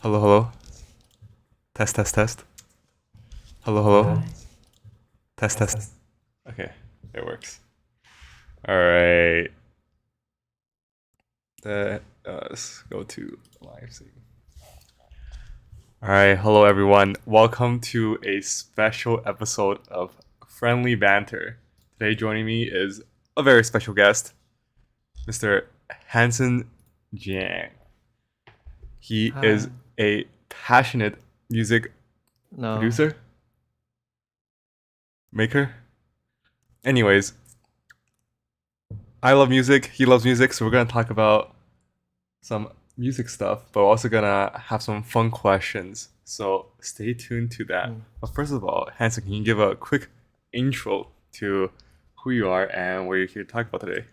Hello, hello. Test, test, test. Hello, hello. Hi. Test, test. Okay, it works. All right. Let's go to live stream. All right, hello everyone. Welcome to a special episode of Friendly Banter. Today joining me is a very special guest, Mr. Hanson Jiang. He is Hi. a passionate music No. producer, maker. Anyways, I love music. He loves music, so we're gonna talk about some music stuff, but we're also gonna have some fun questions. So stay tuned to that. Mm. But first of all, Hanson, can you give a quick intro to who you are and what you're here to talk about today?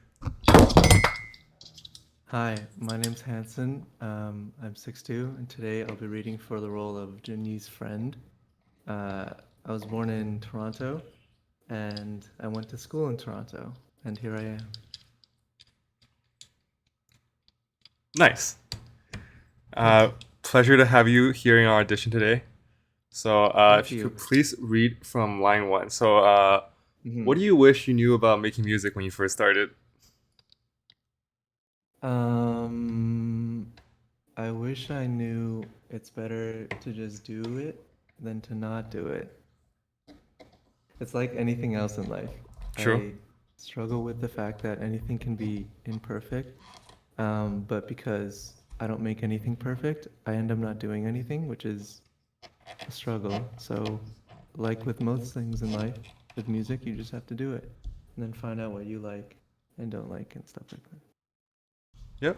Hi, my name's Hanson. I'm 6'2", and today I'll be reading for the role of Jinyi's friend. Uh, I was born in Toronto, and I went to school in Toronto, and here I am. Nice. Thanks. Uh, Pleasure to have you here in our audition today. So if Thank you you. could please read from line one. So what do hmm you wish you knew about making music when you first started? Um, I wish I knew it's better to just do it than to not do it. It's like anything else in life. True. I struggle with the fact that anything can be imperfect, but because I don't make anything perfect, I end up not doing anything, which is a struggle. So, like with most things in life, with music, you just have to do it and then find out what you like and don't like and stuff like that. Yep.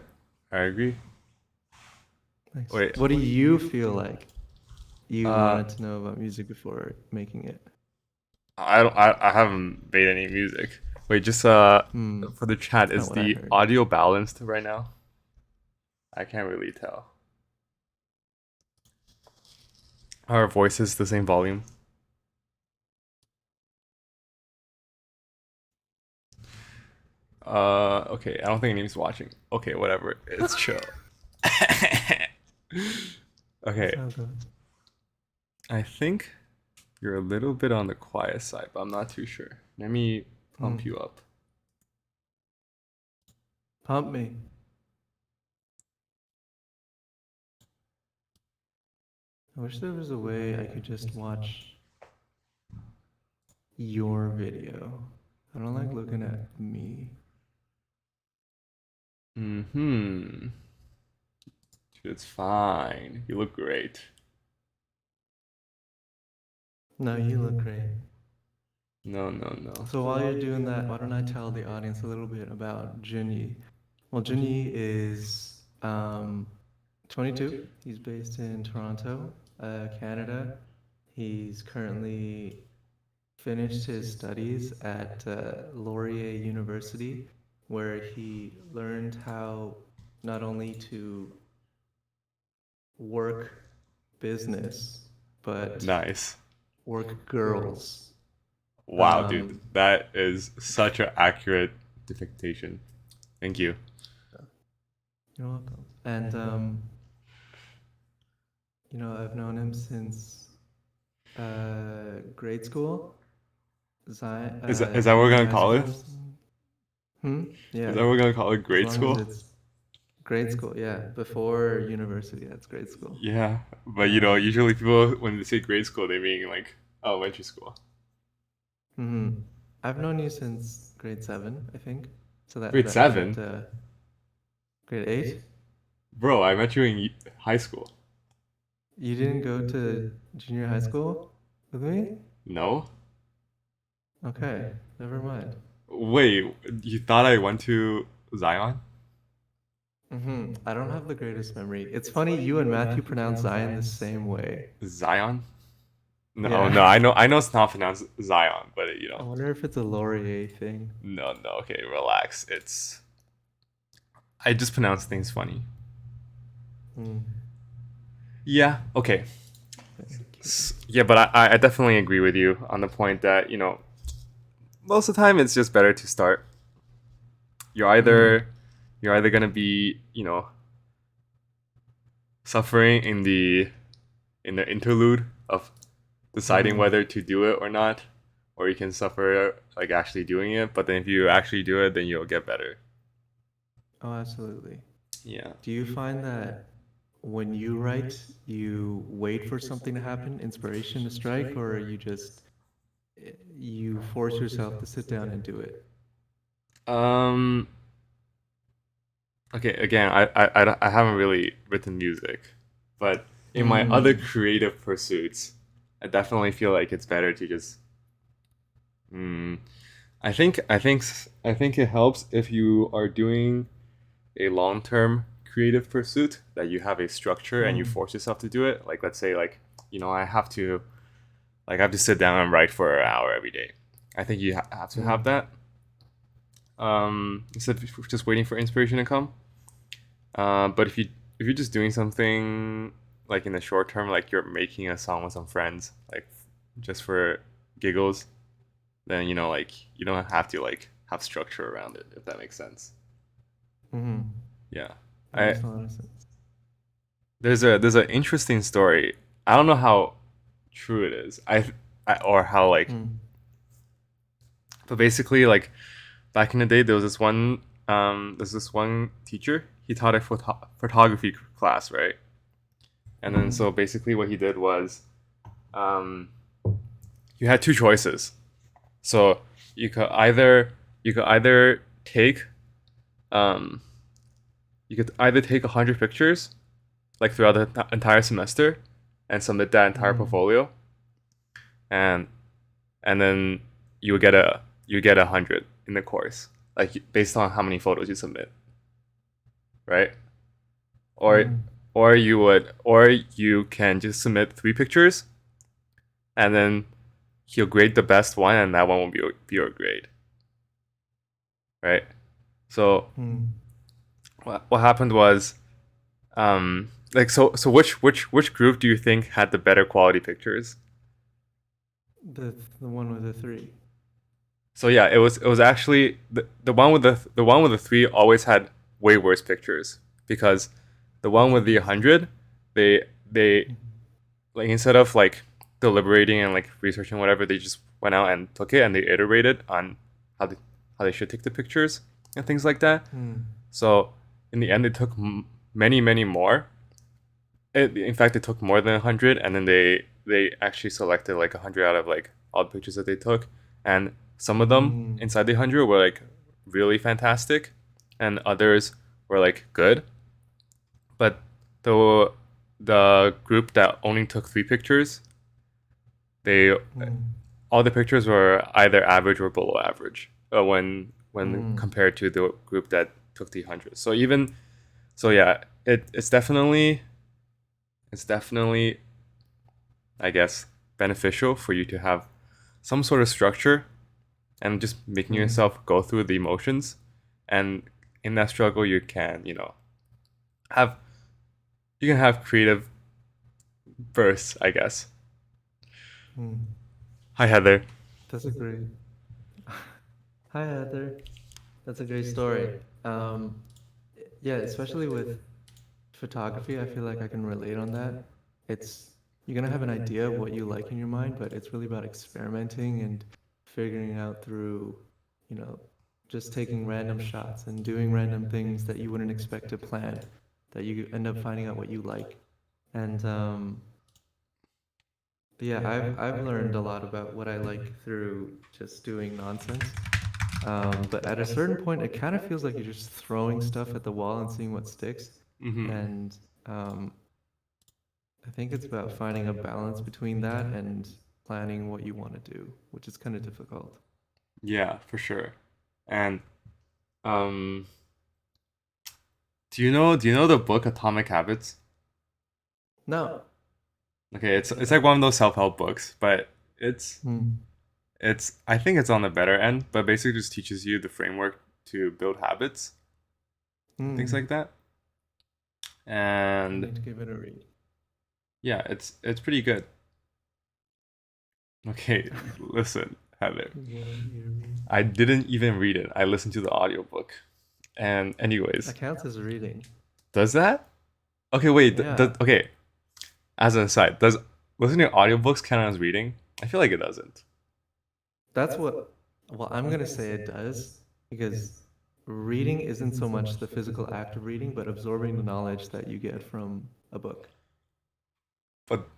I agree. Nice. Wait. What do you feel like you Uh, wanted to know about music before making it? I haven't made any music. Wait, just for the chat, That's not is what I the heard. audio balanced right now? I can't really tell. Our voices the same volume. Okay, I don't think anyone's watching. Okay, whatever. It's chill. That's Okay, how it goes. I think you're a little bit on the quiet side, but I'm not too sure. Let me pump Mm. you up. Pump me. I wish there was a way I could just watch your video. I don't like looking at me. Mm-hmm. It's fine. You look great. No, you look great. No, no, no. So while you're doing that, why don't I tell the audience a little bit about Junyi? Well, Junyi is 22. He's based in Toronto, Canada. He's currently finished his studies at Laurier University, where he learned how not only to work business, but Nice. work girls. Wow, dude, Um, that is such an accurate depiction. Thank you. you're welcome. And I've known him since grade school, Is that what we're junior gonna high call it? school. Is Yeah, that what we're gonna call it? as Grade long as school? it's grade school. Yeah, before university, that's grade school. Yeah, but Um, usually people when they say grade school, they mean like elementary school. hmm I've known you since grade 7, I think. So that Grade that that seven, grade 8. bro. I met you in high school. You didn't go to junior high school with me? No. Okay, never mind. Wait, you thought I went to Zion? I don't have the greatest memory. It's funny, you and Matthew pronounce Zion the same way. Zion? No, Yeah. no. I know it's not pronounced Zion, but I wonder if it's a Laurier thing. no, no. Okay, relax. I just pronounce things funny. Hmm. Yeah. Okay. Thank you. Yeah, but I definitely agree with you on the point that most of the time it's just better to start. You're Hmm. either you're either gonna be suffering in the interlude of deciding Mm. whether to do it or not, or you can suffer like actually doing it. But then if you actually do it, then you'll get better. Oh, absolutely. Yeah. Do you find that when you write, you wait for something to happen, inspiration to strike, or you just you force yourself to sit down and do it? Um. Okay. Again, I haven't really written music, but in my other Mm. creative pursuits, I definitely feel like it's better to just. Mm, I think it helps if you are doing a long-term creative pursuit that you have a structure and you Mm. force yourself to do it. Like let's say like I have to sit down and write for an hour every day. I think you have to have Mm. that. Instead of just waiting for inspiration to come. But if you're just doing something like in the short term, like you're making a song with some friends, like just for giggles, then like you don't have to like have structure around it, if that makes sense. Mm. Yeah. That I makes a lot of sense. there's an interesting story. I don't know how true it is. Or how like, Mm. but basically like back in the day, there's this one teacher. He taught a photography class, right? And then Mm. so basically what he did was, um, you had two choices. So you could either you could either take um, you could either take 100 pictures like throughout the entire semester and submit that entire Mm. portfolio, and then you get 100 in the course, like based on how many photos you submit, right? Or Mm. or you can just submit 3 pictures, and then he'll grade the best one, and that one will be your grade, right? So Mm. what happened was, like so which group do you think had the better quality pictures? The one with the three. So yeah, it was actually the one with the three always had way worse pictures, because the one That's with the interesting. 100, they like, instead of like deliberating and like researching whatever, they just went out and took it and they iterated on how they how they should take the pictures and things like that. Mm. So in the end, it took many more. In fact, it took more than 100, and then they actually selected like 100 out of like all the pictures that they took, and some of them Mm. inside the 100 were like really fantastic, and others were like good. But the the group that only took 3 pictures, they Mm. all the pictures were either average or below average, when Mm. compared to the group that took the 100. So even so, yeah, it's definitely, I guess, beneficial for you to have some sort of structure and just making Mm. yourself go through the emotions. And in that struggle, you can, have you can have creative bursts, I guess. Mm. Hi, Heather. That's a great. Hi, Heather. That's a great story. Um, yeah, especially with photography, I feel like I can relate on that. It's you're gonna have an idea of what you like in your mind, but it's really about experimenting and figuring out through, you know, just taking random shots and doing random things that you wouldn't expect to plan, that you end up finding out what you like. And yeah, I've learned a lot about what I like through just doing nonsense. But at a certain point, it kind of feels like you're just throwing stuff at the wall and seeing what sticks. Hmm. And um, I think it's about finding a balance between that and planning what you want to do, which is kind of difficult. Yeah, for sure. And um, do you know the book Atomic Habits? No. Okay, it's like one of those self help books, but it's Hmm. I think it's on the better end, but basically just teaches you the framework to build habits and things Hmm. like that. I And need to give it a read. yeah, it's pretty good. Okay, listen, Heather. Give it a read. I didn't even read it. I listened to the audiobook. And anyways, That counts as reading. does that? Okay, wait. Yeah, Okay, as an aside, does listening to audiobooks count as reading? I feel like it doesn't. that's what, well, I'm gonna say it does because reading isn't so much the physical act of reading, but absorbing the knowledge that you get from a book. But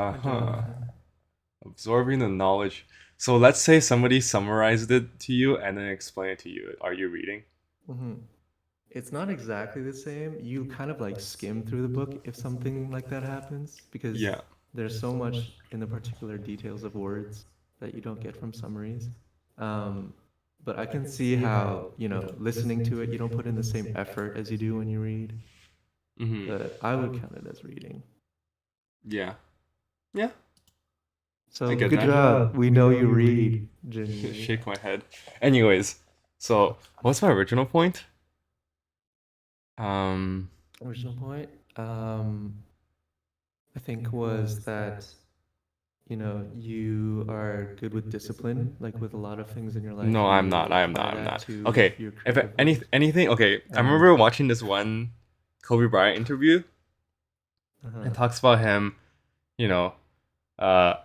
Hi, huh. Jonathan. Absorbing the knowledge. So let's say somebody summarized it to you and then explained it to you. Are you reading? hmm It's not exactly the same. You kind of like skim through the book if something like that happens because Yeah. there's so much in the particular details of words that you don't get from summaries. Um, but I can see how, listening to it, you don't put in the same effort as you do when you read, Mm-hmm. but I would count it as reading. Yeah. Yeah. I So get good that. job. We know you read, Jinny. Shake my head. Anyways, so what's my original point? Um, Original point, I think was that you are good with discipline, like with a lot of things in your life. no, I'm not. You I am apply not. I'm that not. to Okay. your If creative any work. anything, okay. I And remember watching this one Kobe Bryant interview. It uh-huh. talks about him, you know, uh,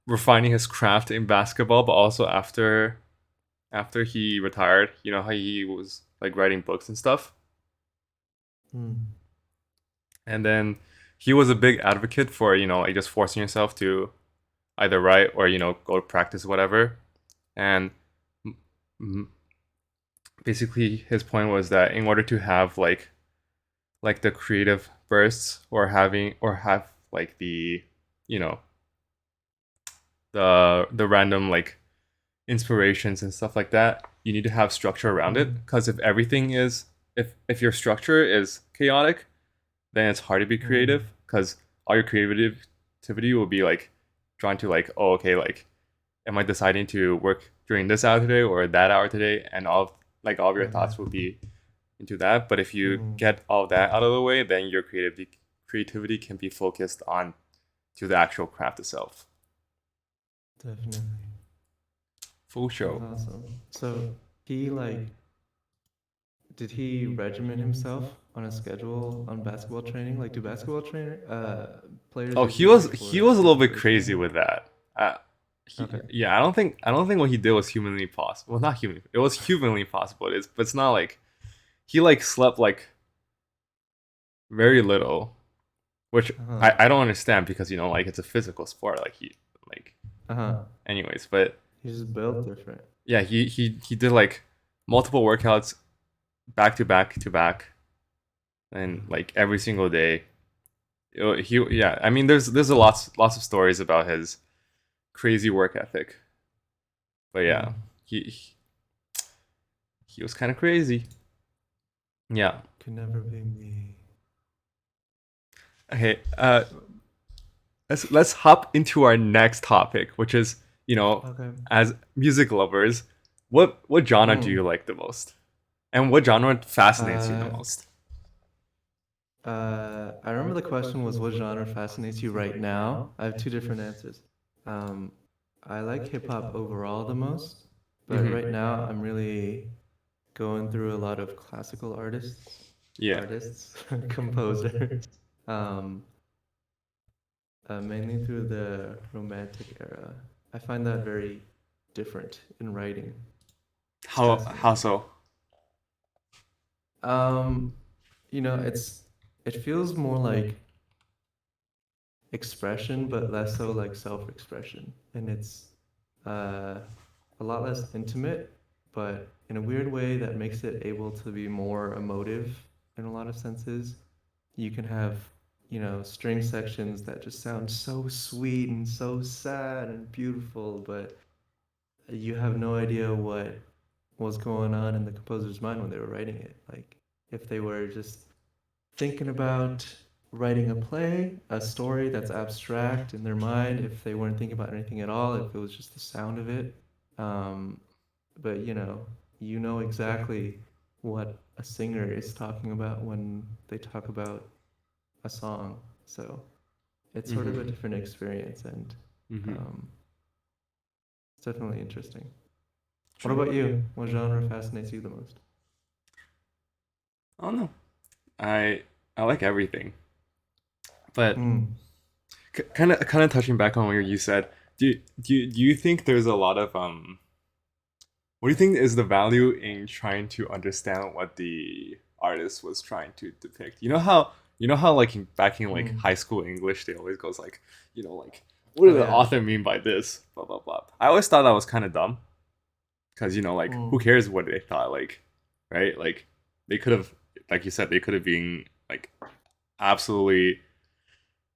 refining his craft in basketball, but also after he retired, you know how he was like writing books and stuff. Mm. And then he was a big advocate for, like just forcing yourself to either write or, go to practice, whatever. And basically his point was that in order to have like the creative bursts or have like you know, the random like inspirations and stuff like that, you need to have structure around it. Mm. Because if your structure is chaotic, then it's hard to be Mm. creative because all your creativity will be like drawn to like, oh, okay, like am I deciding to work during this hour today or that hour today, and all of your thoughts will Mm. be into that. But if you Mm. get all that out of the way, then your creativity can be focused on to the actual craft itself. Definitely. Full That's show. awesome. So he like, did he regiment himself on a schedule on basketball training? Like, do basketball players Oh, usually go he for was a little bit certification? crazy with that. Okay. Yeah, I don't think what he did was humanly possible. Well, not human. It was humanly possible. But it's not like he like slept like very little, which Uh-huh. I don't understand because like it's a physical sport. Like Uh-huh. anyways, but He's just built different. yeah, he did like multiple workouts back to back to back, and like every single day. Yeah, I mean there's a lots of stories about his crazy work ethic, but yeah, Mm. he he was kind of crazy. Yeah. Could never be me. Okay. Let's hop into our next topic, which is Okay. as music lovers, what genre do Mm. you like the most, and what genre fascinates you the Uh, most? I remember the question was what genre fascinates you right now? I have two different answers. Um, I like hip hop overall the most, but right now I'm really going through a lot of classical Yeah. composers, um, mainly through the Romantic era. I find that very different in writing. It's How fascinating. so? Um, it feels more like expression, but less so like self-expression, and it's uh, a lot less intimate, but in a weird way that makes it able to be more emotive in a lot of senses. You can have, string sections that just sound so sweet and so sad and beautiful, but you have no idea what was going on in the composer's mind when they were writing it. Like, if they were just thinking about writing a play, a story that's abstract in their mind, if they weren't thinking about anything at all, if it was just the sound of it. Um, but you know exactly what a singer is talking about when they talk about a song. So it's sort of a different experience, and Mm-hmm. um, it's definitely interesting. What True. about you? What genre fascinates you the most? I don't know. I I like everything. But Mm. kind of touching back on what you said, do you think there's a lot of what do you think is the value in trying to understand what the artist was trying to depict? You know how like back in like Mm. high school English they always goes like, like what did Oh the yeah. author mean by this? Blah blah blah. I always thought that was kind of dumb because like who Mm. cares what they thought, like, right? Like they could have, like you said, they could have been like absolutely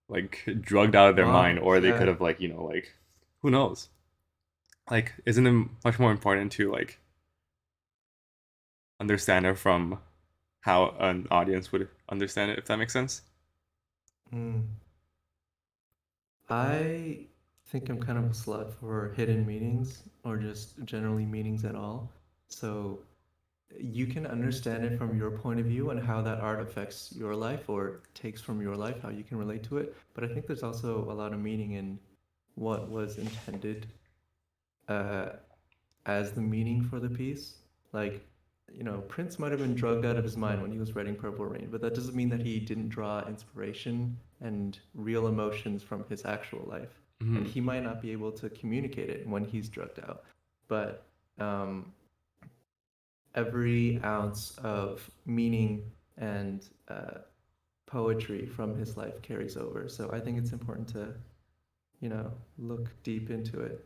like drugged out of their mind, Bonkers. or they could Yeah. have like like who knows? Like, isn't it much more important to like understand it from how an audience would understand it, if that makes sense? Mm. I think I'm kind of a slut for hidden meanings or just generally meanings at all. So you can understand it from your point of view and how that art affects your life or takes from your life, how you can relate to it. But I think there's also a lot of meaning in what was intended uh, as the meaning for the piece. Like, Prince might have been drugged out of his mind when he was writing Purple Rain, but that doesn't mean that he didn't draw inspiration and real emotions from his actual life. And Mm-hmm. he might not be able to communicate it when he's drugged out. But um, every ounce of meaning and poetry from his life carries over. So I think it's important to, look deep into it.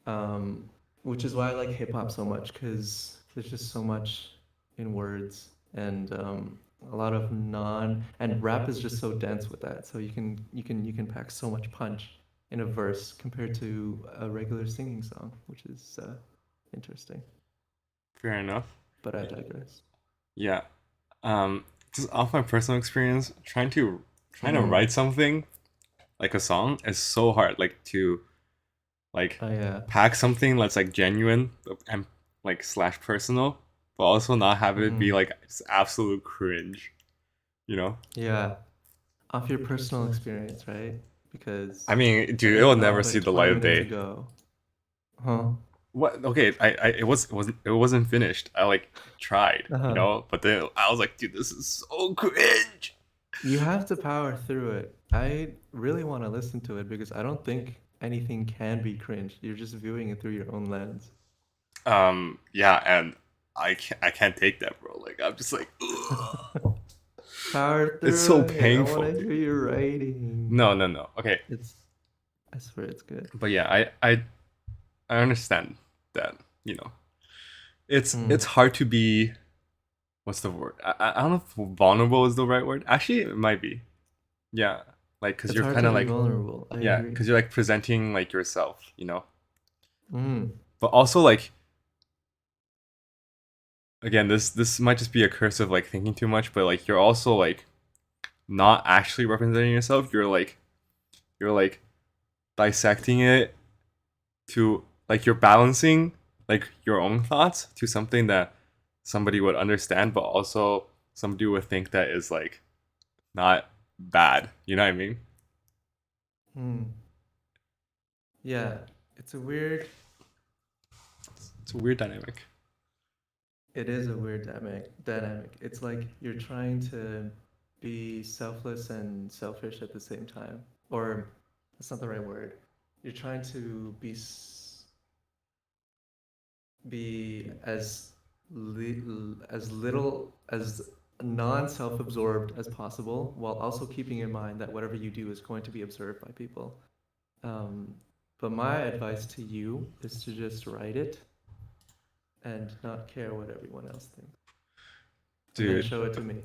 um, which is why I like hip hop so much because there's just so much in words and a lot of non and rap is just so dense with that. So you can pack so much punch in a verse compared to a regular singing song, which is interesting. Fair enough. But I digress. Yeah. Um, just off my personal experience, trying to Mm. write something like a song is so hard. Like to like Oh yeah. pack something that's like genuine and like slash personal, but also not have it be Mm-hmm. like just absolute cringe. You know? Yeah. Off your personal experience, right? I Because mean, I dude, it wrote will an never op-ed see the light 20 of minutes day. ago. Huh? What? Okay, it wasn't finished. I like tried, Uh-huh. but then I was like, dude, this is so cringe. You have to power through it. I really want to listen to it because I don't think anything can be cringe. You're just viewing it through your own lens. Yeah, and I can't take that, bro. Like I'm just like, ugh. Power It's through so it. I want painful, to hear dude. you writing. No, no, no. Okay, It's, I swear it's good. but yeah, I understand that. You know, it's Hmm. hard to be. What's the word? I don't know if vulnerable is the right word. Actually, it might be. Yeah, like because It's you're hard kind to of be like, vulnerable. I yeah, agree. because you're like presenting like yourself. Mm. But also like, again, this might just be a curse of like thinking too much, but like you're also like not actually representing yourself. You're like dissecting it to like you're balancing like your own thoughts to something that somebody would understand, but also somebody would think that is like not bad. You know what I mean? Hmm. Yeah. It's a weird, It's a weird dynamic. it is a weird dynamic. It's like you're trying to be selfless and selfish at the same time. Or that's not the right word. You're trying to be as little as non-self-absorbed as possible while also keeping in mind that whatever you do is going to be observed by people. Um, but my advice to you is to just write it and not care what everyone else thinks, and then Dude, show it to me.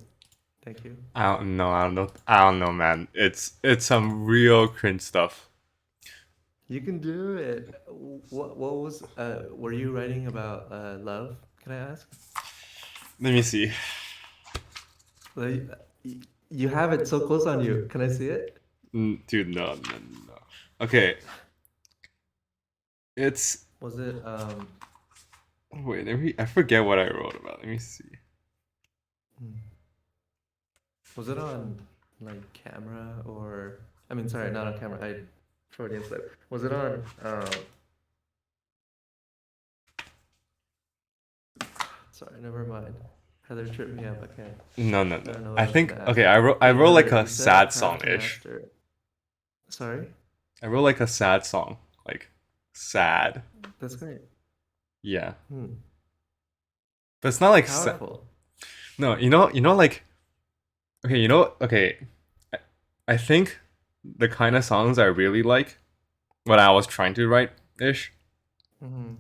Thank you. I don't know, man. It's some real cringe stuff. You can do it. What was were you writing about love? Can I ask? Let me see. Like, you have it so close on you. Can I see it? Dude, no, no, no. Okay, it's Was it wait. I forget what I wrote about. Let me see. hmm, was it on like camera or I mean sorry, not on camera. I Freudian slip. Was it on sorry, never mind. Heather tripped me up. Okay. No, no, I no. don't know what I I was think gonna okay. ask. I wrote like Heather, a you said sad how to song-ish. master. Sorry? I wrote like a sad song, like sad. That's great. Yeah, Hmm. but it's not like Powerful. no. Like okay, okay. I, I think the kind of songs I really like, what I was trying to write ish, Hmm.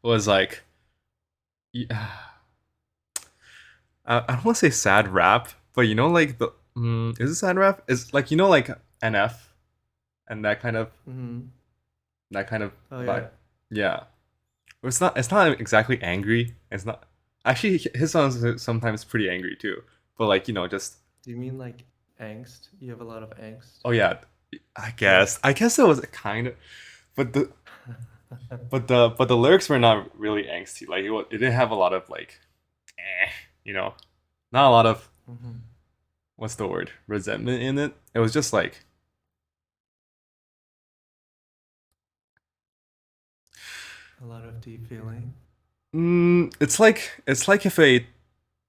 was like yeah, I don't want to say sad rap, but like is it sad rap? Is like like NF and Hmm. that kind of Oh vibe. yeah. Yeah, it's not exactly angry. It's not actually his songs are sometimes pretty angry too. But like just Do you mean like angst? You have a lot of angst? oh yeah, Yeah. I guess it was kind of, but the lyrics were not really angsty. Like it didn't have a lot of like you know not a lot of Hmm. what's the word resentment in it. It was just like A lot of deep feeling. it's like if a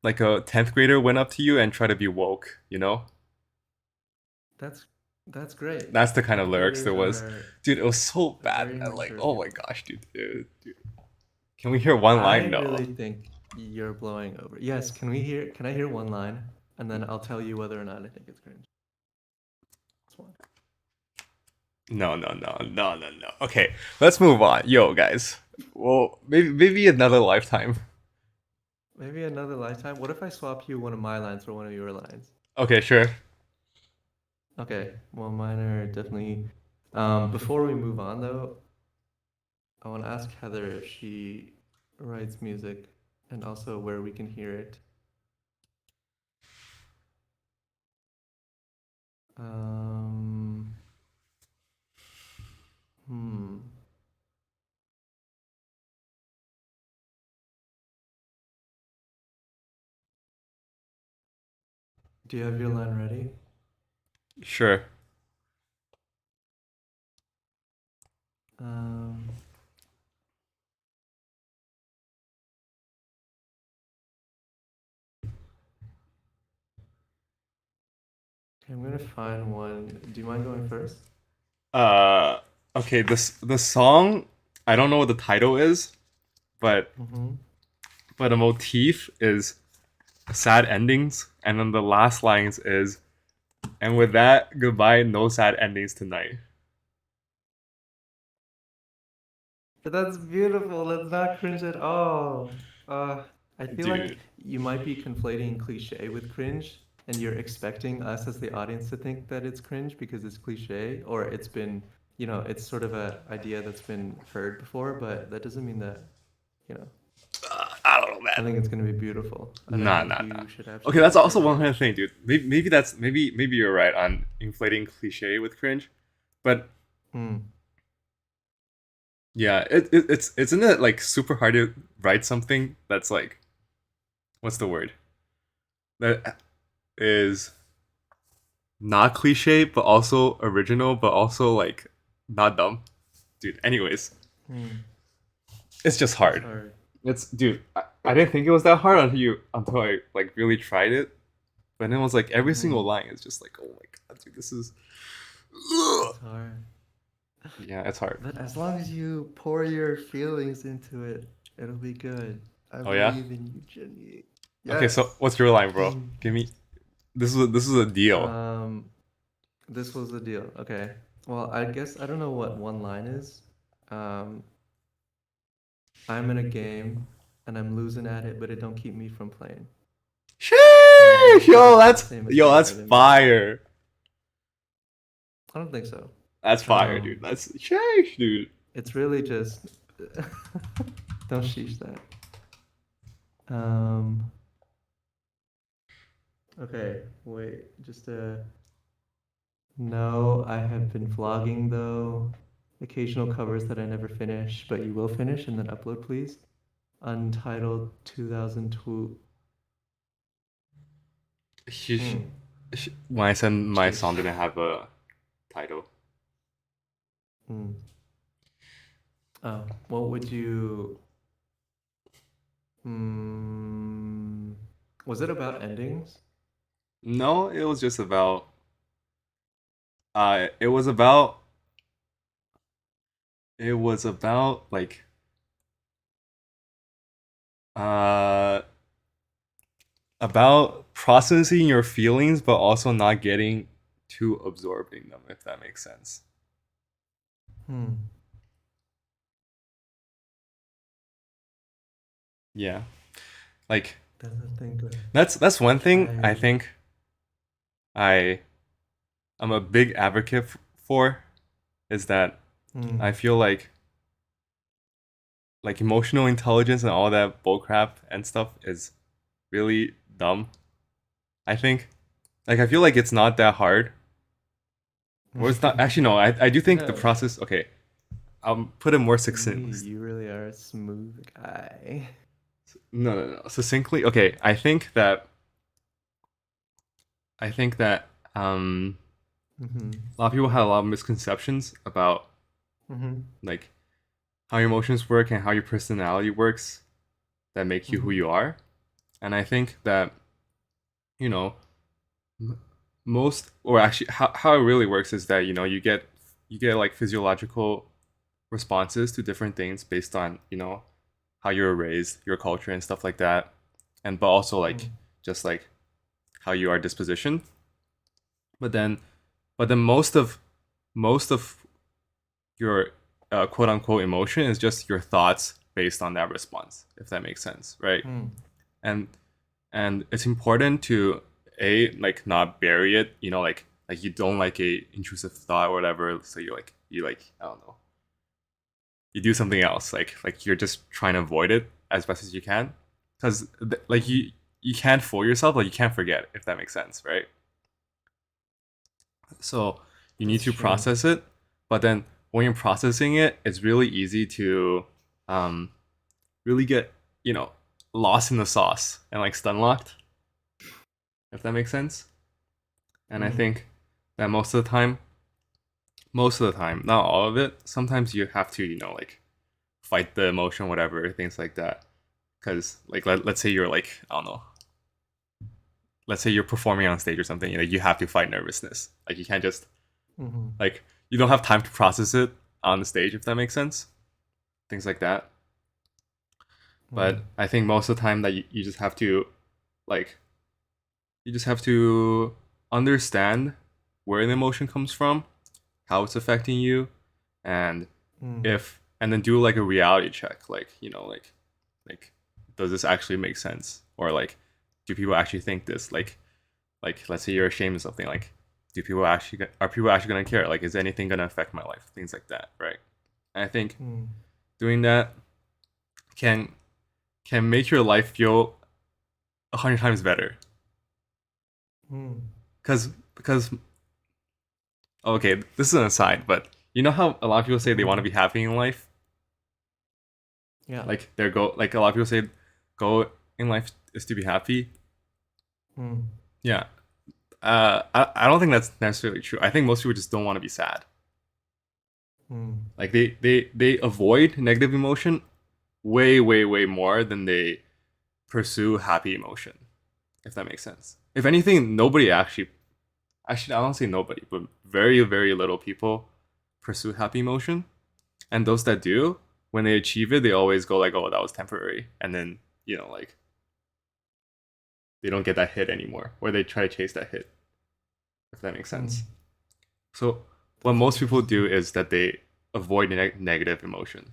10th grader went up to you and tried to be woke. That's that's great. That's the kind of 10th lyrics there graders was. are Dude, it was so they're bad. very And like, mature oh my people. gosh, dude. Can we hear one I line? No. really think you're blowing over. Yes, can I hear one line and then I'll tell you whether or not I think it's cringe. This one. No. Okay, let's move on. Yo, guys. Well, maybe another lifetime. Maybe another lifetime. What if I swap you one of my lines for one of your lines? Okay, sure. Okay. Well, mine are definitely before we move on though, I want to ask Heather if she writes music and also where we can hear it. Um, hmm. Do you have your line ready? Sure. Um, okay, I'm gonna find one. Do you mind going first? Uh, okay. The song. I don't know what the title is, but Mm-hmm. a motif is sad endings, and then the last lines is, and with that, goodbye, no sad endings tonight. That's beautiful. That's not cringe at all. I feel like Dude. you might be conflating cliche with cringe, and you're expecting us as the audience to think that it's cringe because it's cliche, or it's been, it's sort of a idea that's been heard before, but that doesn't mean that, you know, I don't know, I think it's man. gonna be beautiful, and I think Nah. you should Okay, that's absolutely also check it one out. other thing, dude. Maybe you're right on inflating cliche with cringe, but Hmm. yeah, it's isn't it like super hard to write something that's like what's the word that is not cliche but also original but also like not dumb, dude. Anyways, Hmm. it's just It's hard. hard. It's dude. I didn't think it was that hard until I like really tried it. But then it was like every Mm-hmm. single line is just like, oh my god, dude, this is. It's hard. Yeah, it's hard. But as long as you pour your feelings into it, it'll be good. I Oh yeah. believe in you, Jenny. Okay, so Yes. what's your line, bro? Mm. Give me. This is a deal. Um, this was the deal. Okay. Well, I guess I don't know what one line is. Um, I'm in a game and I'm losing at it, but it don't keep me from playing. Sheesh, Does it have the same that's rhythm as? fire. I don't think so. That's fire, dude. Um, That's sheesh, dude. it's really just don't sheesh that. Um, okay, wait, just no, I have been vlogging though. Occasional covers that I never finish, but you will finish and then upload, please. Untitled 2002. Sheesh. Hmm. When I said my song Sheesh. didn't have a title. Hmm. Oh, what would you? Hmm. Was it about endings? No, it was just about it was about like uh about processing your feelings but also not getting too absorbed in them, if that makes sense. Hmm. Yeah. Like That's the thing. But that's one thing I I. think I I'm a big advocate for is that I Hmm. feel like emotional intelligence and all that bullcrap and stuff is really dumb. I think I feel like it's not that hard. Or it's not actually no, I do think the No, process okay, I'll put it more me, succinct. you really are a smooth guy. No. Succinctly, okay, I think that Mm-hmm. a lot of people have a lot of misconceptions about Mm-hmm. like how your emotions work and how your personality works that make you who Mm-hmm. you are. And I think that, you know, most or actually how it really works is that, you get like physiological responses to different things based on, how you were raised, your culture and stuff like that. And but also like just like how you are dispositioned. But then most of your quote unquote emotion is just your thoughts based on that response, if that makes sense, right? Mm-hmm. And and it's important to a like not bury it, like you don't like a intrusive thought or whatever, so you I don't know, you do something else, like you're just trying to avoid it as best as you can, because like Mm-hmm. you can't fool yourself, like you can't forget, if that makes sense, right? So you need That's to true. process it, but then when you're processing it, it's really easy to um, really get you know lost in the sauce and like stun locked, if that makes sense. And I Mm-hmm. think that most of the time, not all of it, sometimes you have to like fight the emotion, whatever, things like that. Because like let's say you're like I don't know, let's say you're performing on stage or something, you have to fight nervousness. Like you can't just Mm-hmm. like you don't have time to process it on the stage, if that makes sense, things like that. Mm-hmm. But I think most of the time that you just have to like you just have to understand where the emotion comes from, how it's affecting you, and Mm-hmm. if and then do like a reality check, like like does this actually make sense, or like do people actually think this, like let's say you're ashamed of something, like do people actually are people actually gonna care, like is anything gonna affect my life, things like that, right? And I think doing that can make your life feel 100 times better. Mm-hmm. Because okay, this is an aside, but you know how a lot of people say they want to Mm-hmm. be happy in life, Yeah. like their goal, like a lot of people say goal in life is to be happy. Mm-hmm. Yeah, I don't think that's necessarily true. I think most people just don't want to be sad. Like they avoid negative emotion way more than they pursue happy emotion, if that makes sense. If anything, nobody actually I don't say nobody, but very little people pursue happy emotion. And those that do, when they achieve it, they always go like, "Oh, that was temporary," and then like they don't get that hit anymore, or they try to chase that hit, if that makes Mm-hmm. sense. So what That's most people interesting. do is that they avoid negative emotion,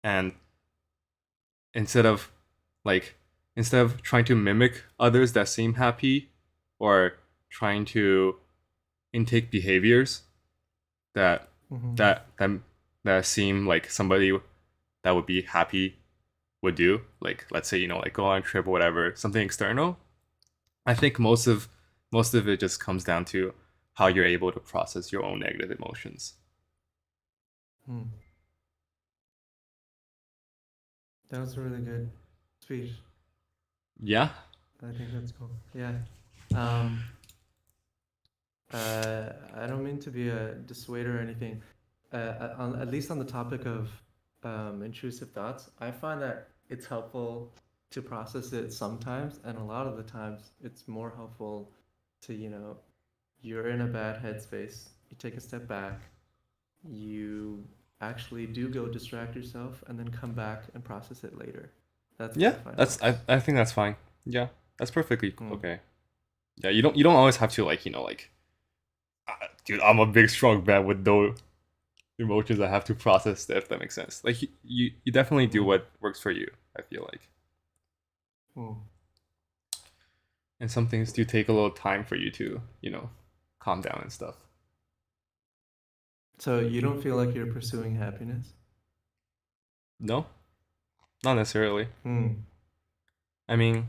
and instead of like instead of trying to mimic others that seem happy, or trying to intake behaviors that Mm-hmm. that that that seem like somebody that would be happy would do, like let's say like go on a trip or whatever, something external. I think most of it just comes down to how you're able to process your own negative emotions. Mm. That was a really good speech. Yeah. I think that's cool. Yeah. Um, I don't mean to be a dissuader or anything. At least on the topic of intrusive thoughts, I find that it's helpful. to process it sometimes, and a lot of the times it's more helpful to, you're in a bad headspace, you take a step back, you actually do go distract yourself, and then come back and process it later. That's what Yeah, I find that's helps. I think that's fine. Yeah, that's perfectly Mm. okay. Yeah, you don't always have to like like dude, I'm a big strong man with no emotions I have to process. If that makes sense. Like you definitely do Mm. what works for you. I feel like, Mm. and some things do take a little time for you to calm down and stuff. So you don't feel like you're pursuing happiness? No, not necessarily. Mm. I mean,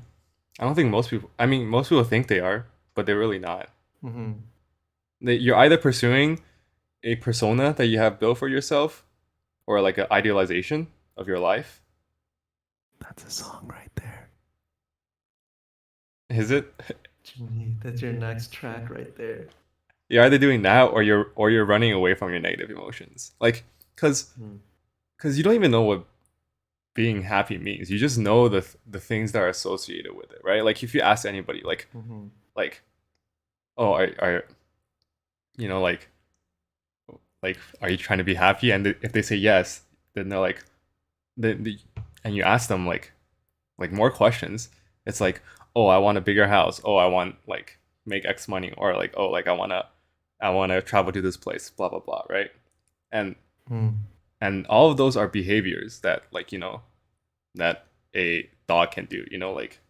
I don't think most people. I mean, most people think they are, but they're really not. Mm-hmm. You're either pursuing a persona that you have built for yourself, or like an idealization of your life. That's a song right there. Is it? Genie, that's your next track right there. You're either doing that, or you're running away from your negative emotions. Like, cause Mm. cause you don't even know what being happy means. You just know the things that are associated with it, right? Like if you ask anybody, Mm-hmm. like oh, are you know like are you trying to be happy? And if they say yes, then they're like, and you ask them like more questions. It's like, oh, I want a bigger house. Oh, I want like make X money, or like, oh, like I wanna travel to this place. Blah blah blah, right? And Mm. and all of those are behaviors that that a dog can do. Like,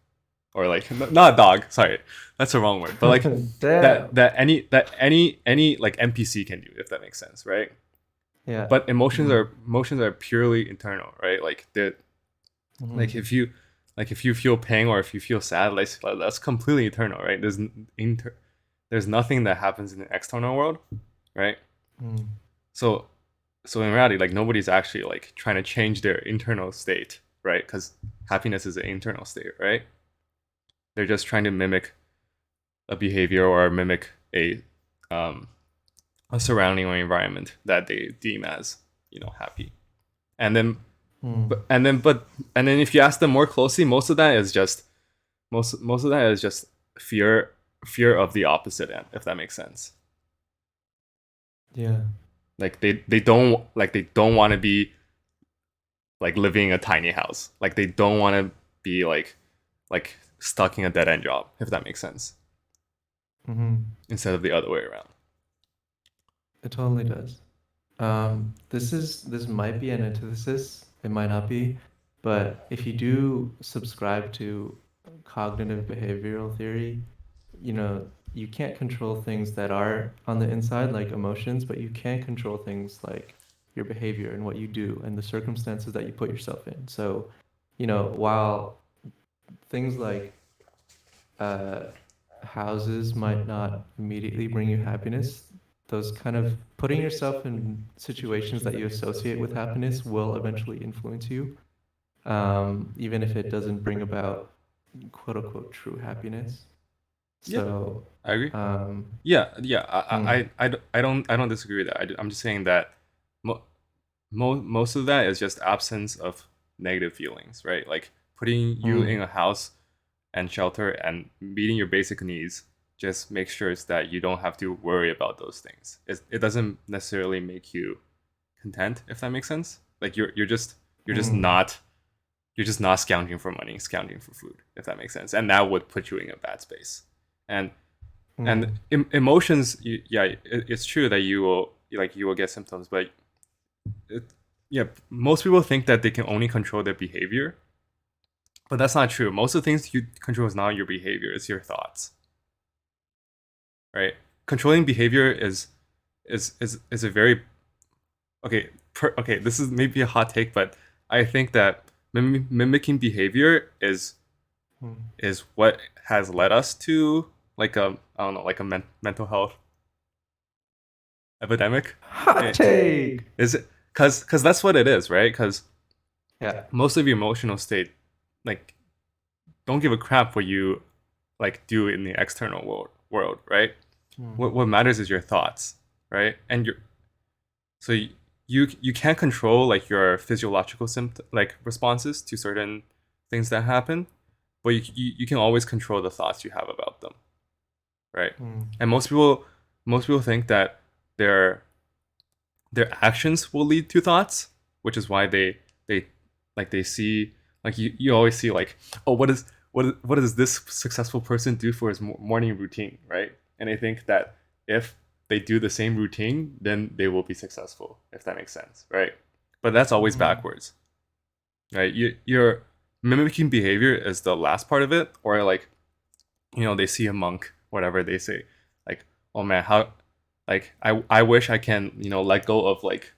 or like not a dog. Sorry, that's the wrong word. But like that Damn. that any like NPC can do, if that makes sense, right? Yeah. But Mm-hmm. emotions are purely internal, right? Like the Mm-hmm. like if you feel pain or if you feel sad, like that's completely eternal, right? There's nothing that happens in the external world, right? Mm. So so in reality, like nobody's actually like trying to change their internal state, right? Because happiness is an internal state, right? They're just trying to mimic a behavior or mimic um a surrounding or environment that they deem as happy. And then Mm. and then if you ask them more closely, most of that is just fear fear of the opposite end, if that makes sense. Yeah. Like they don't want to be like living in a tiny house. Like they don't want to be like stuck in a dead end job, if that makes sense. Mm-hmm. Instead of the other way around. It totally does. This might be an antithesis. It might not be, but if you do subscribe to cognitive behavioral theory, you can't control things that are on the inside, like emotions, but you can control things like your behavior and what you do and the circumstances that you put yourself in. So, while things like uh, houses might not immediately bring you happiness, those kind of putting yourself in situations that you associate with happiness will eventually influence you, even if it doesn't bring about quote unquote true happiness. Yeah, So, I agree. um, Yeah. hmm, I don't disagree with that. I'm just saying that most of that is just absence of negative feelings, right? Like putting you in hmm, a house and shelter and meeting your basic needs just makes sure that you don't have to worry about those things. It doesn't necessarily make you content, if that makes sense. Like you're just hmm, not you're just not scrounging for money, scrounging for food, if that makes sense. And that would put you in a bad space. And hmm, emotions, yeah, it's true that you will get symptoms, but it, yeah, most people think that they can only control their behavior, but that's not true. Most of the things you control is not your behavior; it's your thoughts, right? Controlling behavior is a very okay. This is maybe a hot take, but I think that mimicking behavior hmm. is what has led us to like a I don't know like a mental health epidemic. Hot Eh, take. Is it because that's what it is, right? Because Yeah. most of your emotional state, like, don't give a crap what you like do in the external world, right? Hmm, What matters is your thoughts, right? And so you can't control like your physiological symptom like responses to certain things that happen, but you can always control the thoughts you have about them, right? Mm. And most people think that their their actions will lead to thoughts, which is why they they see, like, you always see, like, oh, what does this successful person do for his morning routine, right? And they think that if they do the same routine, then they will be successful, if that makes sense, right? But that's always Mm. backwards, right? You're mimicking behavior is the last part of it, or like, they see a monk, whatever, they say, like, oh man, how, like, I wish I can, let go of like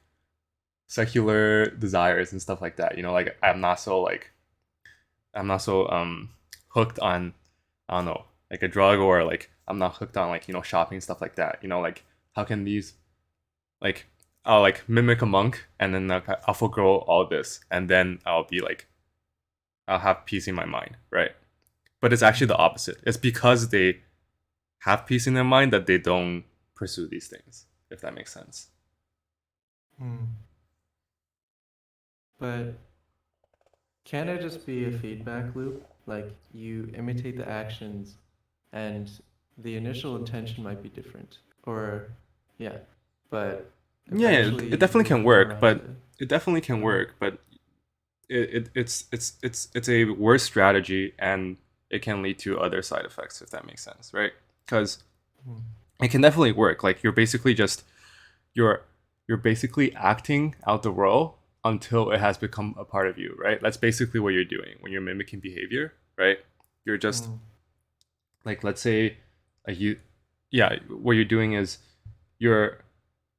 secular desires and stuff like that. Like, I'm not so hooked on, I don't know, like a drug, or like I'm not hooked on, like, shopping, stuff like that. Like, how can these, like, I'll like mimic a monk, and then like I'll forego all this, and then I'll be like, I'll have peace in my mind, right? But it's actually the opposite. It's because they have peace in their mind that they don't pursue these things, if that makes sense. Mm. But can it just be a feedback loop? Like you imitate the actions and the initial intention might be different. Or, yeah, but Yeah, yeah, it eventually definitely you'll can come work, around to, but it definitely can uh, work, but it's a worse strategy, and it can lead to other side effects, if that makes sense, right? Because mm, it can definitely work. Like, you're you're basically acting out the role until it has become a part of you, right? That's basically what you're doing when you're mimicking behavior, right? You're just, mm, like, let's say, you yeah, what you're doing is, you're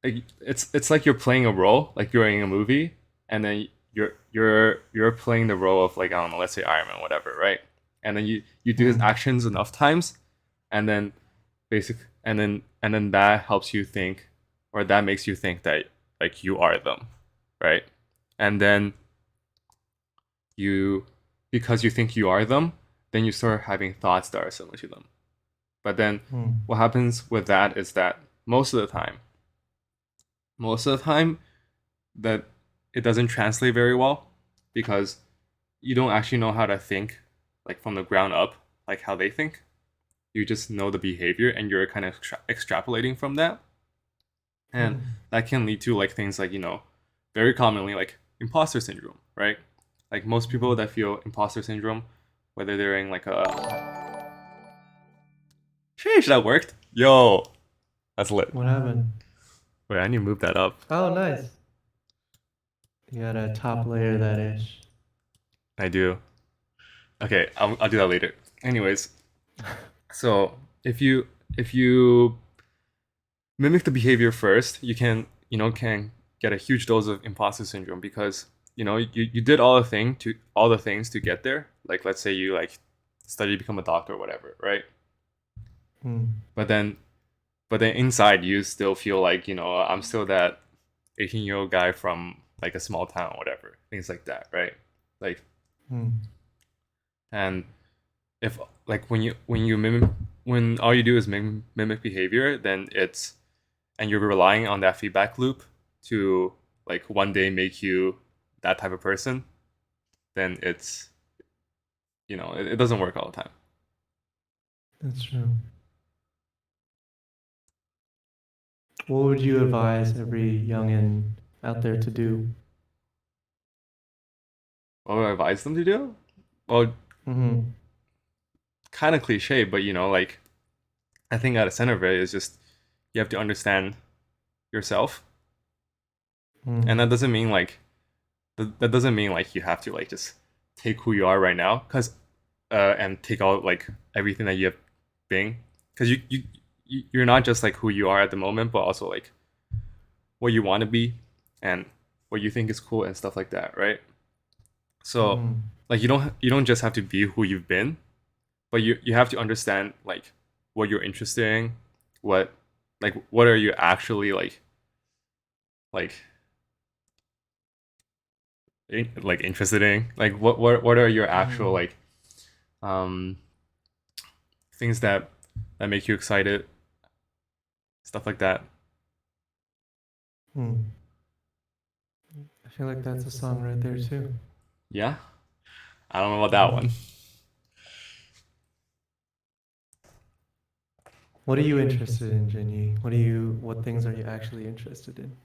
like, it's like you're playing a role, like you're in a movie, and then you're playing the role of, like, I don't know, let's say Iron Man, whatever, right? And then you do these mm, actions enough times, and then and then that helps you think, or that makes you think that, like, you are them, right? And then you because you think you are them, then you start having thoughts that are similar to them. But then mm, what happens with that is that most of the time, that it doesn't translate very well, because you don't actually know how to think, like, from the ground up, like how they think. You just know the behavior, and you're kind of extrapolating from that, and mm, that can lead to, like, things like, very commonly, like imposter syndrome, right? Like, most people mm. that feel imposter syndrome, whether they're in like a, sheesh, that worked, yo, that's lit. What happened? Wait, I need to move that up. Oh, nice. You got a top layer that ish. I do. Okay, I'll do that later. Anyways, so if you mimic the behavior first, you can get a huge dose of imposter syndrome, because you did all the things to get there. Like, let's say you, like, study to become a doctor or whatever, right? Mm, But then inside you still feel like, I'm still that 18-year-old guy from, like, a small town or whatever, things like that, right? Like, mm, and if, like, when you mimic when all you do is mimic behavior, then it's and you're relying on that feedback loop to, like, one day make you that type of person, then it's, it doesn't work all the time. that's true. What would you advise every youngin out there to do? What would I advise them to do? Well, Mm-hmm. kind of cliche, but, like, I think at the center of it is just, you have to understand yourself, and Mm, that doesn't mean, like, you have to, like, just take who you are right now, because and take out, like, everything that you have been, because you're not just, like, who you are at the moment, but also, like, what you want to be, and what you think is cool and stuff like that, right? So, mm-hmm. like, you don't just have to be who you've been, but you have to understand, like, what you're interested in, what what are you actually, like like interested in, like, what are your actual, Mm, like, um things that make you excited, stuff like that. mm. I feel like that's a song right there too. Yeah, I don't know about that one. What are you interested in, Jinny? What things are you actually interested in?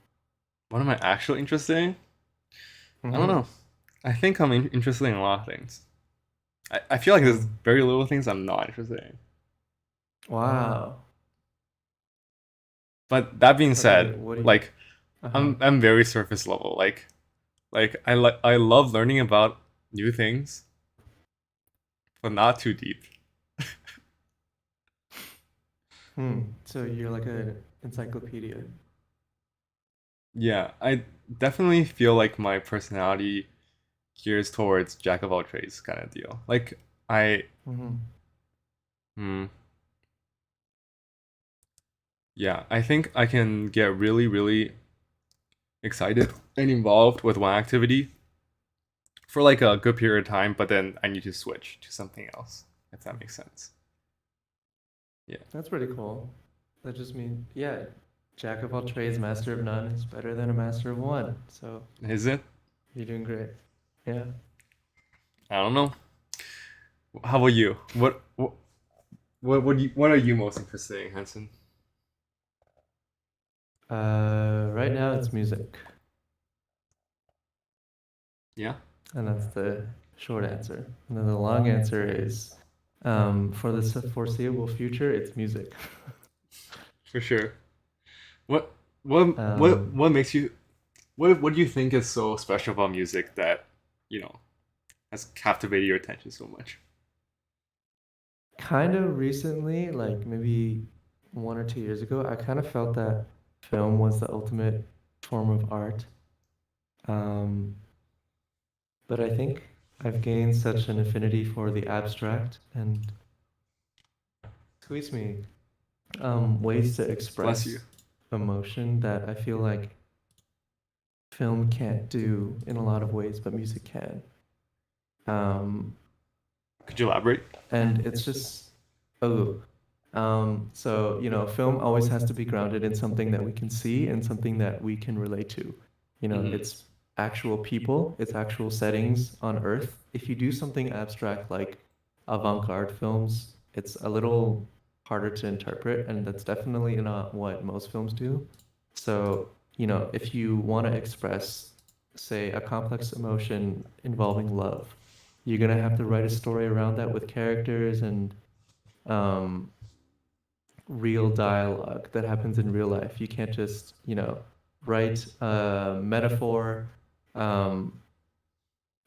What am I actually interested in? I don't Mm-hmm. know. I think I'm interested in a lot of things. I feel like there's Hmm. very little things I'm not interested in. Wow. But that being said, What do you, like uh-huh. I'm very surface level. I love learning about new things, but not too deep. So you're like an encyclopedia. Yeah, I definitely feel like my personality gears towards jack of all trades kind of deal. I Mm-hmm. hmm, yeah, I think I can get really excited and involved with one activity for like a good period of time, but then I need to switch to something else, if that makes sense. Yeah. That's pretty cool. That just means, yeah, jack of all trades, master of none is better than a master of one. So Is it? you're doing great. Yeah. I don't know. How about you? What are you most interested in, Hanson? Right now it's music, Yeah, and that's the short answer. And then the long answer is, for the foreseeable future, it's music. for sure. What what makes you what do you think is so special about music that, you know, has captivated your attention so much? Kind of recently, like maybe 1 or 2 years ago, I kind of felt that film was the ultimate form of art. Um, but I think I've gained such an affinity for the abstract and, squeeze me, ways to Bless you. express emotion that I feel like film can't do in a lot of ways, but music can. Um, Could you elaborate? and it's just, oh, so, film always has to be grounded in something that we can see and something that we can relate to. Hmm. It's actual people, it's actual settings on Earth. If you do something abstract like avant-garde films, it's a little harder to interpret, and that's definitely not what most films do. So, if you want to express, say, a complex emotion involving love, you're gonna have to write a story around that with characters and um, real dialogue that happens in real life. You can't just, write a metaphor um,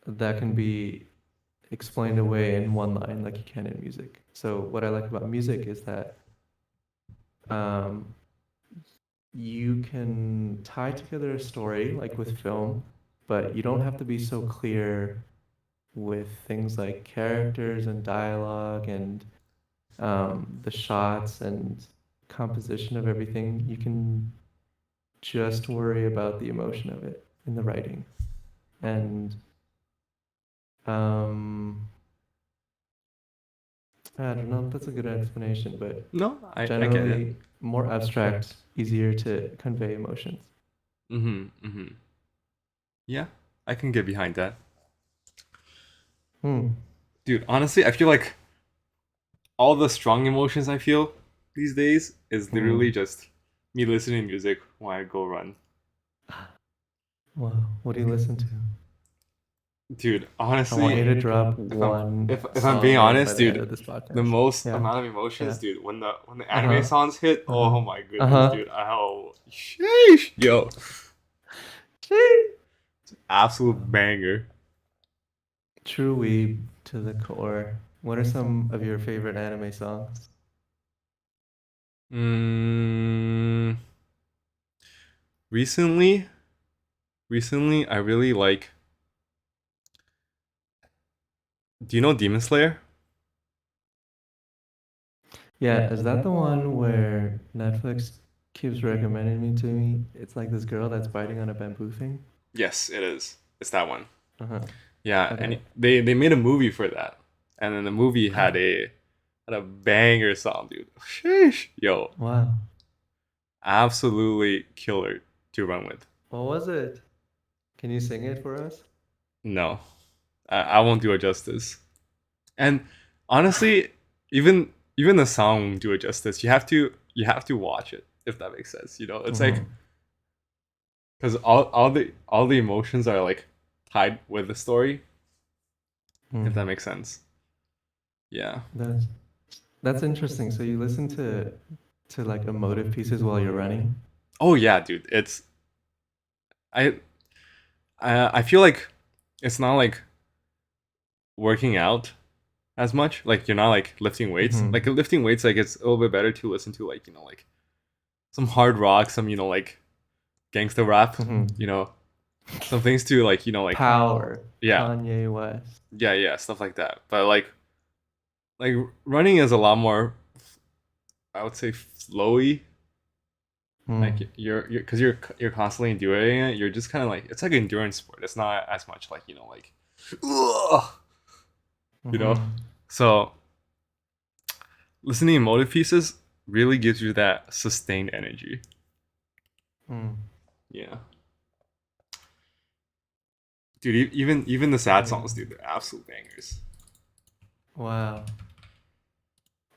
that can be explained away in one line like you can in music. So what I like about music is that um, you can tie together a story like with film, but you don't have to be so clear with things like characters and dialogue and the shots and composition of everything. You can just worry about the emotion of it in the writing. And um, I don't know if that's a good explanation, but No, I get it. generally more abstract, easier to convey emotions. Mm-hmm. Yeah, I can get behind that. Hmm. Dude, honestly, I feel like all the strong emotions I feel these days is literally Hmm. just me listening to music when I go run. Wow. What do you listen to? Dude, I want you honestly, to drop if I'm one if I'm being song by honest, the end dude, of this the podcast. most Yeah. amount of emotions, Yeah. dude, when the Uh anime huh. songs hit, Uh huh. oh my Uh goodness, huh. dude, oh sheesh, yo, absolute banger. True weeb to the core. What are some of your favorite anime songs? Mm, recently, recently, I really like. Do you know Demon Slayer? Yeah, is that the one where Netflix keeps recommending me to me? It's like this girl that's biting on a bamboo thing. Yes, it is. It's that one. Uh-huh. Yeah, and Okay. they made a movie for that, and then the movie had a banger song, dude. Sheesh, yo, Wow. absolutely killer to run with. What was it? Can you sing it for us? No, I won't do it justice. And honestly, even even the song won't do it justice. You have to watch it if that makes sense. It's like Mm-hmm. because all the emotions are like tied with the story. If that Mm. makes sense. Yeah. That's that's interesting. So you listen to like emotive pieces while you're running? Oh yeah, dude. I I feel like it's not like working out as much. Like you're not like lifting weights. Mm-hmm. Like lifting weights, like it's a little bit better to listen to like like some hard rock, some like gangsta rap. Mm-hmm. You know, some things to like like Power, yeah, Kanye West. yeah, stuff like that. But like running is a lot more, I would say, flowy. Mm. Like you're because you're constantly doing it. You're just kind of like it's like an endurance sport. It's not as much like like ugh, you know. Mm-hmm. So listening to emotive pieces really gives you that sustained energy. Mm. Yeah, dude. Even the sad songs, dude, they're absolute bangers. Wow.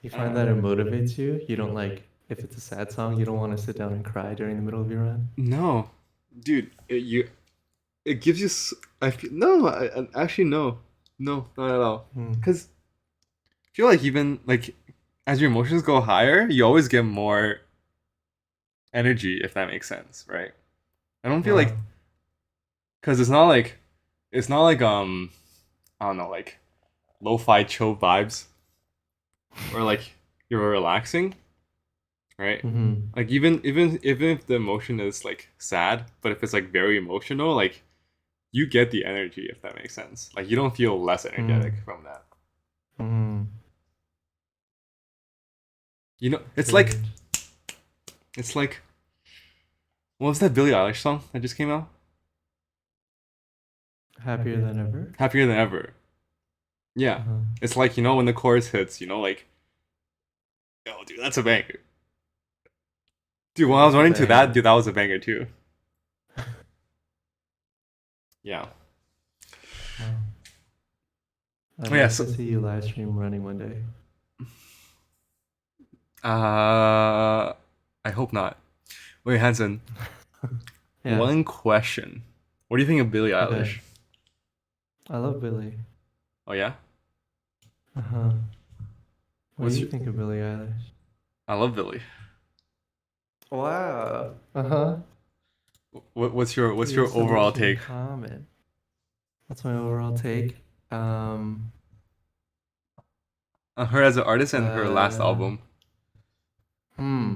You find that it motivates you? You don't like, if it's a sad song, you don't want to sit down and cry during the middle of your run? No, dude, it gives you. I feel no, actually no, no, not at all. Mm. Because I feel like even like as your emotions go higher, you always get more energy, if that makes sense, right? I don't feel like Wow. because it's not like I don't know, like lo-fi chill vibes or like you're relaxing, right? Mm-hmm. Like even if the emotion is like sad, but if it's like very emotional, like you get the energy, if that makes sense. Like you don't feel less energetic Mm. from that. Mm. It's Very like interesting. it's like what was that Billie Eilish song that just came out? Happier than ever? Happier than ever. Yeah. Uh-huh. It's like, when the chorus hits, like, oh dude, that's a banger. Dude, when It I was is a running to that, banger. dude, that was a banger too. Yeah. Wow. Oh I'd yeah, love so to see you live stream running one day. I hope not. Wait, Hanson, Yeah. one question. What do you think of Billie Okay. Eilish? I love Billie. Oh yeah? Uh-huh. What do What's you your think of Billie Eilish? I love Billie. Wow. Uh-huh. What's your We what's have your so overall much in take? common. That's my overall take. Um, On her as an artist and her last uh, album. hmm.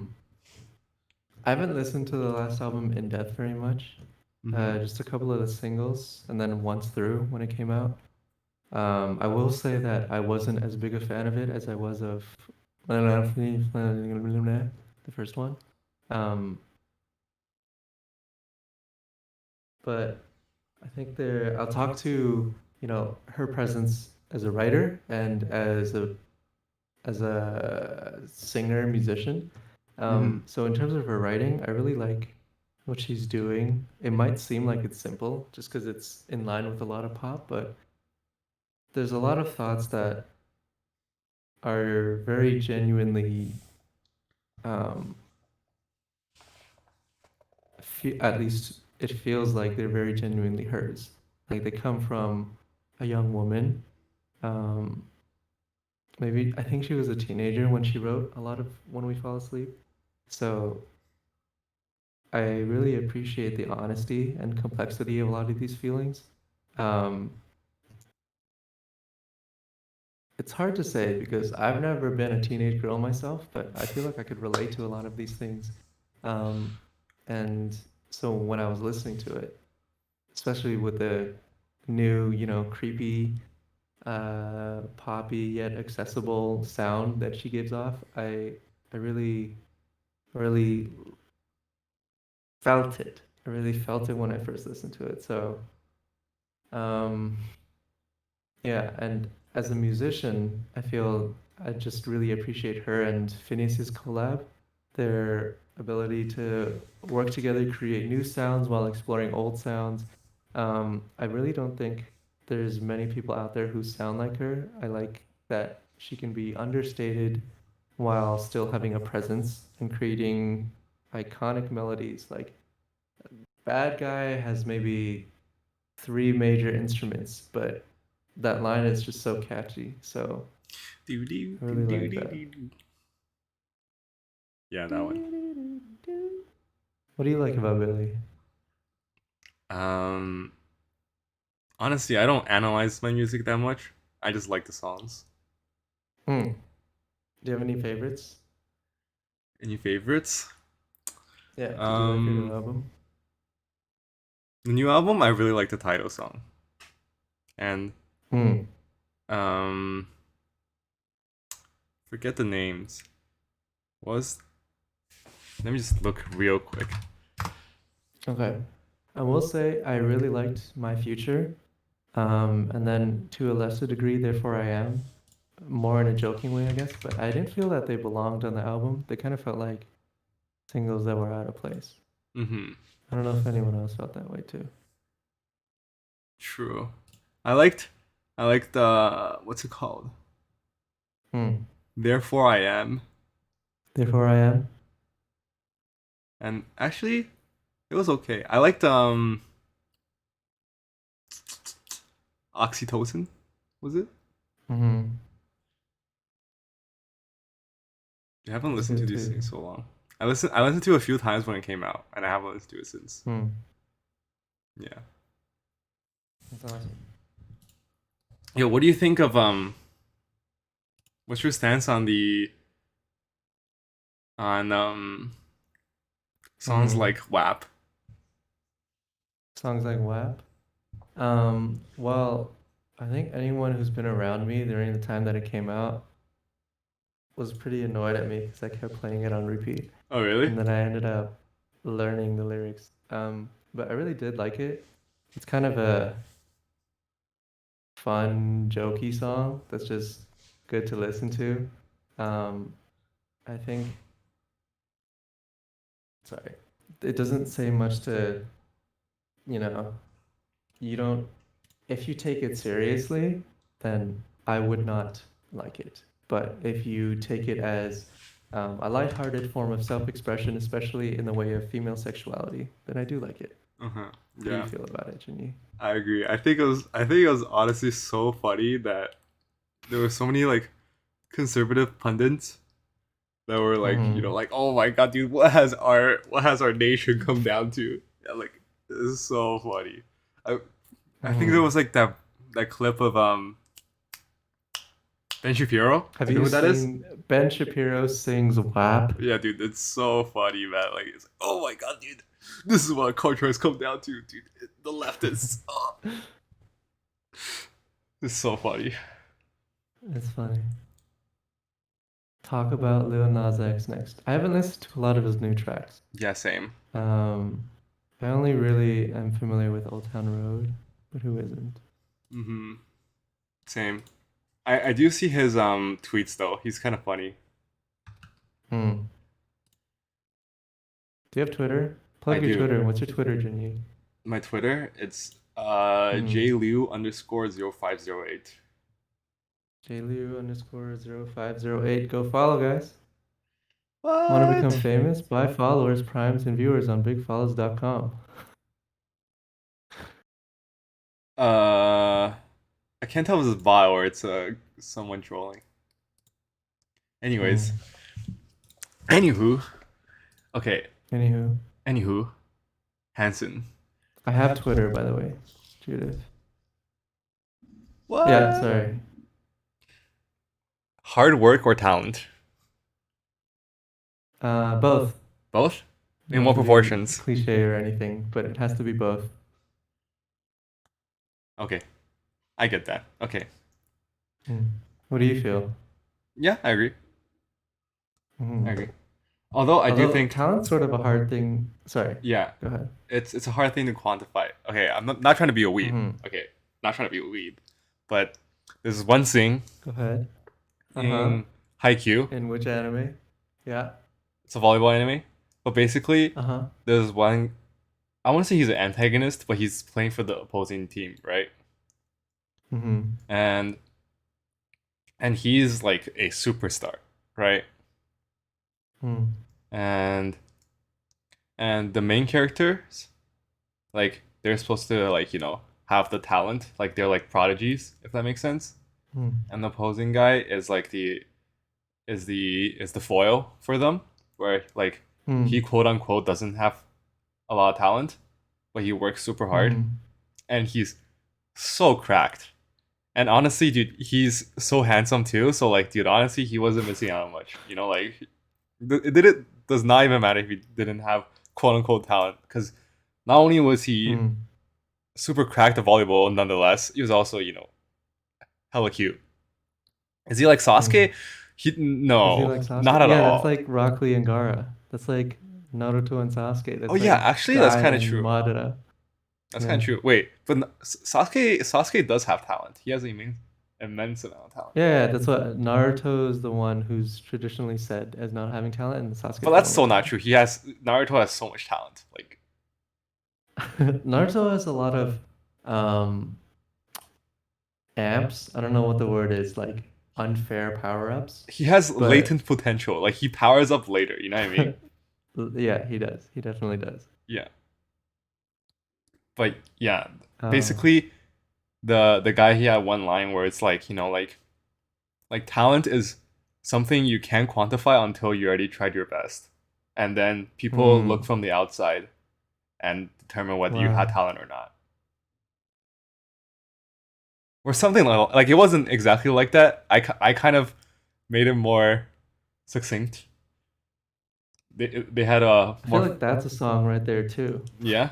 I haven't listened to the last album in depth very much. Just a couple of the singles, and then once through when it came out. I will say that I wasn't as big a fan of it as I was of the first one. Um, but I think I'll talk to, her presence as a writer and as a singer, musician. Mhm. So in terms of her writing, I really like what she's doing. It might seem like it's simple just because it's in line with a lot of pop, but there's a lot of thoughts that are very genuinely, um, at least it feels like they're very genuinely hers. Like they come from a young woman. Um, Maybe I think she was a teenager when she wrote a lot of When We Fall Asleep. So I really appreciate the honesty and complexity of a lot of these feelings. Um, it's hard to say because I've never been a teenage girl myself, but I feel like I could relate to a lot of these things. Um, and so when I was listening to it, especially with the new, creepy, poppy yet accessible sound that she gives off, I really, really felt it. I really felt it when I first listened to it. So, um, yeah, and as a musician, I feel I just really appreciate her and Phineas's collab, their ability to work together, create new sounds while exploring old sounds. I really don't think there's many people out there who sound like her. I like that she can be understated while still having a presence and creating iconic melodies. Like Bad Guy has maybe three major instruments, but that line is just so catchy. So Do, do, I do, really do, like do, that. do, do. Yeah, that one. What do you like about Billy? Um, Honestly, I don't analyze my music that much. I just like the songs. Hmm. Do you have any favorites? Any favorites? Yeah. Did you like her new Um, album? the new album, I really like the title song, and Hmm. um, forget the names. Was Let me just look real quick. Okay. I will say I really liked My Future. And then to a lesser degree, Therefore I Am, more in a joking way, I guess. But I didn't feel that they belonged on the album. They kind of felt like singles that were out of place. Mm-hmm. I don't know if anyone else felt that way too. True. I liked, I liked what's it called? Hmm. Therefore I am, Therefore I Am. and actually, it was okay. I liked Oxytocin. Was it? Hmm. I haven't That's listened to good these too. things so long. I listened to it a few times when it came out, and I haven't listened to it since. Hmm. Yeah. That's awesome. Yo, what do you think of what's your stance on the on songs Hmm. like WAP? Songs like WAP. Well, I think anyone who's been around me during the time that it came out was pretty annoyed at me because I kept playing it on repeat. Oh really? And then I ended up learning the lyrics. But I really did like it. It's kind of a fun, jokey song that's just good to listen to. Um, I think, sorry, it doesn't say much to, you know, you don't, if you take it seriously, then I would not like it. But if you take it as a lighthearted form of self-expression, especially in the way of female sexuality, then I do like it. Uh-huh. How do you Yeah. feel about it, Jinny? I agree. I think it was honestly so funny that there were so many like conservative pundits that were like, Mm-hmm. like, oh my god, dude, what has our nation come down to? Yeah, like this is so funny. I I think there Mm-hmm. was like that clip of Ben Shapiro. Have You know you who that is? seen Ben Shapiro sings WAP? Yeah, dude, it's so funny, man. Like, it's like, oh my god, dude, this is what culture has come down to, dude. The leftists. Oh, it's so funny. It's funny. Talk about Lil Nas X next. I haven't listened to a lot of his new tracks. Yeah, same. Um, I only really am familiar with Old Town Road, but who isn't? Mm-hmm. Same. I do see his tweets though. He's kind of funny. Hmm. Do you have Twitter? I Plug your do. Twitter. What's your Twitter, Jinny? My Twitter, it's Hmm. jliu_0508. JLU_0508. Go follow, guys. Want to become What? famous? Buy followers, primes, and viewers on bigfollows.com. I can't tell if it's a bot or it's someone trolling. Anyways, Hmm. anywho, okay. Anywho, Anywho, Hanson. I have Twitter, by the way, Judith. Yeah, What? sorry. Hard work or talent? Both. Both? In Not what to be proportions? cliche or anything, but it has to be both. Okay, I get that. Okay, Hmm. What do you feel? yeah, I agree. I Hmm. agree. Although I do Although think, talent's sort of a hard thing. Sorry, yeah, go ahead. it's a hard thing to quantify. Okay, I'm not trying to be a weeb. Hmm. Okay, not trying to be a weeb, but there's one thing Go ahead. Uh-huh. in Haikyuu. In which anime? Yeah. It's a volleyball anime, but basically Uh-huh. there's one. I want to say he's an antagonist, but he's playing for the opposing team, right? Mm-hmm. and he's like a superstar, right? Mm. And the main characters, like they're supposed to like have the talent, like they're like prodigies, if that makes sense. Mm. And the opposing guy is like the foil for them, where like he Mm. quote unquote doesn't have a lot of talent, but he works super hard, Mm-hmm. and he's so cracked. And honestly, dude, he's so handsome too. So like, dude, honestly, he wasn't missing out on much. Like it does not even matter if he didn't have quote unquote talent, because not only was he Mm. super cracked at volleyball, nonetheless, he was also hella cute. Is he like Mm. Sasuke? Is he No, like not Sasuke? at Yeah, that's all. like Rock Lee and Gaara. That's like Naruto and Sasuke. Oh That's yeah, like actually, that's Guy kind of and true. Madara. That's kind Yeah. of true. Wait, but Sasuke does have talent. He has an immense amount of talent. Yeah, that's what Naruto is the one who's traditionally said as not having talent, and Sasuke But is the that's one so with not talent. true. Naruto has so much talent. Like Naruto has a lot of um amps. I don't know what the word is, like unfair power-ups, he has but latent potential. Like he powers up later. You know what I mean? yeah, he does. He definitely does. Yeah. But yeah, Um, basically the guy, he had one line where it's like talent is something you can't quantify until you already tried your best, and then people look mm, from the outside and determine whether you had wow. talent or not, or something like it wasn't exactly like that. I kind of made it more succinct. They had a I feel more like that's a song right there too. yeah.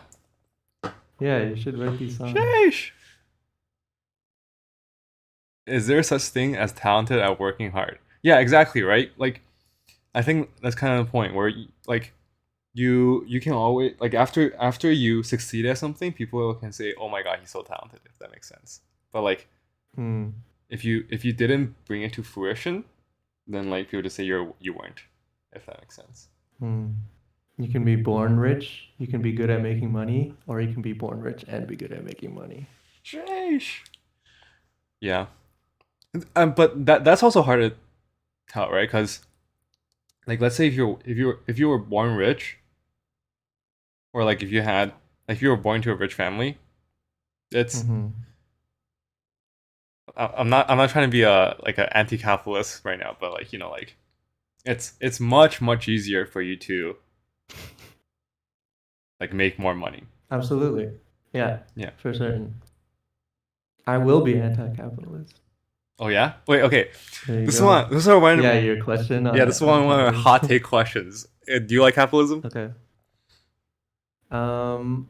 Yeah, you should write these songs. Sheesh. Is there such thing as talented at working hard? Yeah, exactly, right? Like I think that's kind of the point where like you can always like after you succeed at something, people can say, "Oh my god, he's so talented," if that makes sense. But like Hmm. if you didn't bring it to fruition, then like people just say you weren't, if that makes sense. Hmm. You can be born rich, you can be good at making money, or you can be born rich and be good at making money. Sheesh. Yeah. But that's also hard to tell, right? Because like let's say if you were born rich, or like if you were born to a rich family, it's Mm-hmm. I'm not trying to be a like an anti-capitalist right now, but like like it's much easier for you to like make more money. Absolutely. Yeah, Yeah. for certain. I will be anti-capitalist. Oh yeah. Wait. Okay. There you This is one. go. This is one. Yeah, your question Yeah. This is one of my on hot capitalism. take questions. Do you like capitalism? Okay. Um,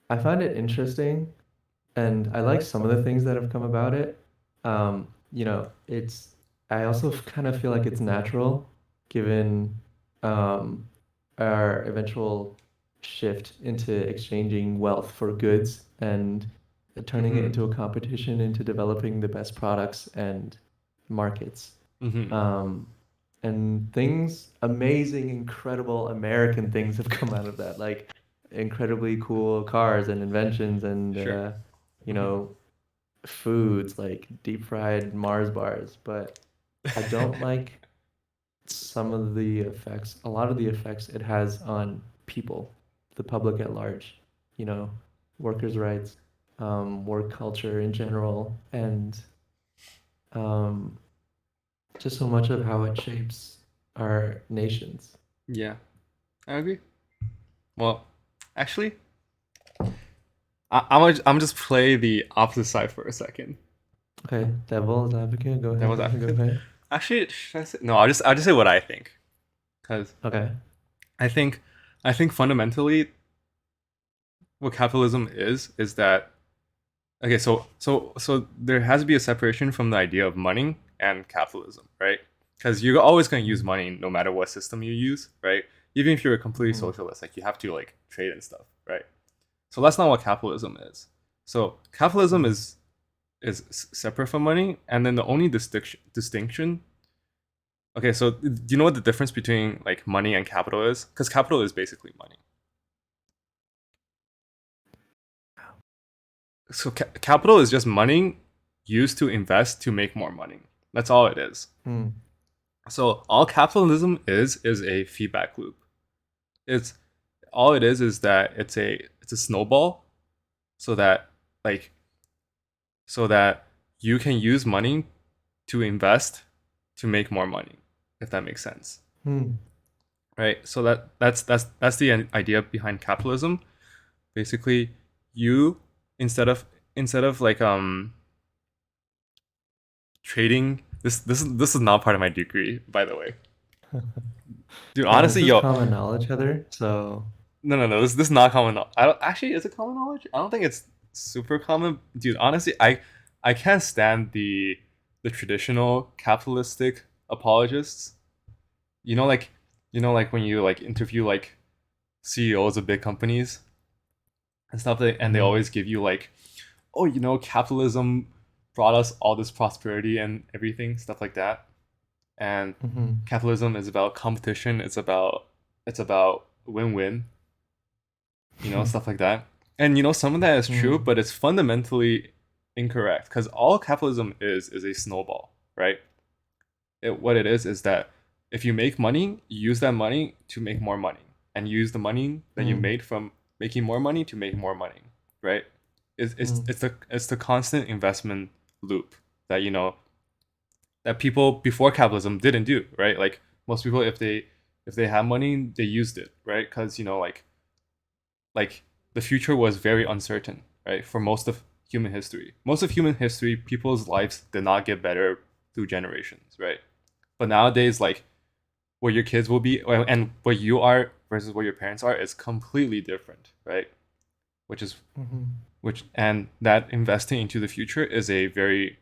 I find it interesting, and I like some of the things that have come about it. It's I also kind of feel like it's natural given um, our eventual shift into exchanging wealth for goods and turning it Mm-hmm. into a competition into developing the best products and markets. Mm-hmm. Um, and things, amazing, incredible American things have come out of that, like incredibly cool cars and inventions and Sure. you Mm-hmm. know, foods like deep fried Mars bars. But I don't like some of the effects, a lot of the effects it has on people, the public at large, you know, workers' rights, work culture in general, and um, just so much of how it shapes our nations. Yeah, I agree. Well, actually, I'm just play the opposite side for a second. Okay, devil's advocate, go That was ahead, go advocate. ahead. Actually, should I say? No, I'll just say what I think, because Okay. I think I think fundamentally what capitalism is that okay, so there has to be a separation from the idea of money and capitalism, right? Because you're always going to use money no matter what system you use, right? Even if you're a completely Mm-hmm. socialist, like you have to like trade and stuff, right? So that's not what capitalism is. So capitalism is separate from money, and then the only distinction. Okay, so do you know what the difference between like money and capital is? Because capital is basically money. So capital is just money used to invest to make more money. That's all it is. Hmm. So all capitalism is a feedback loop. It's all it is that it's a snowball, so that like so that you can use money to invest to make more money, if that makes sense. Hmm. Right? So that's the idea behind capitalism. Basically, you instead of like trading, this is not part of my degree, by the way. Dude, Yeah, this honestly, is yo, common knowledge, Heather. So, no. This is not common. I don't actually. Is it common knowledge? I don't think it's super common, dude. Honestly, I can't stand the traditional capitalistic apologists. You know, like when you like interview like CEOs of big companies and stuff, and they mhm. always give you like, oh, capitalism brought us all this prosperity and everything, stuff like that. And Mhm. capitalism is about competition. It's about win-win, stuff like that. And some of that is true, Hmm. but it's fundamentally incorrect because all capitalism is a snowball, right? What it is that if you make money, you use that money to make more money, and use the money that you Hmm. made from making more money to make more money, right? Hmm. It's the constant investment loop that that people before capitalism didn't do, right? Like most people, if they had money, they used it, right? Because like the future was very uncertain, right? For most of human history, people's lives did not get better through generations, right? But nowadays, like what your kids will be and what you are versus what your parents are is completely different, right? Which is Hmm. which and that investing into the future is a very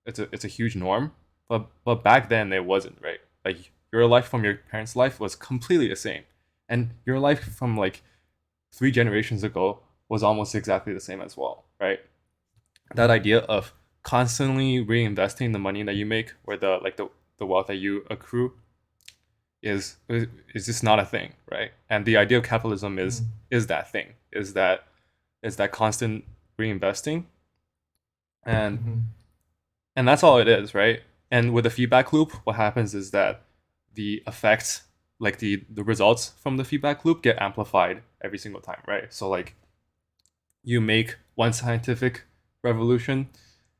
it's a huge norm. But back then it wasn't, right? Like your life from your parents' life was completely the same, and your life from like 3 generations ago was almost exactly the same as well, right? That idea of constantly reinvesting the money that you make, or the wealth that you accrue, is just not a thing, right? And the idea of capitalism is that thing, is that constant reinvesting, and Hmm. and that's all it is, right? And with the feedback loop, what happens is that the effects, like the results from the feedback loop, get amplified every single time, right? So like you make one scientific revolution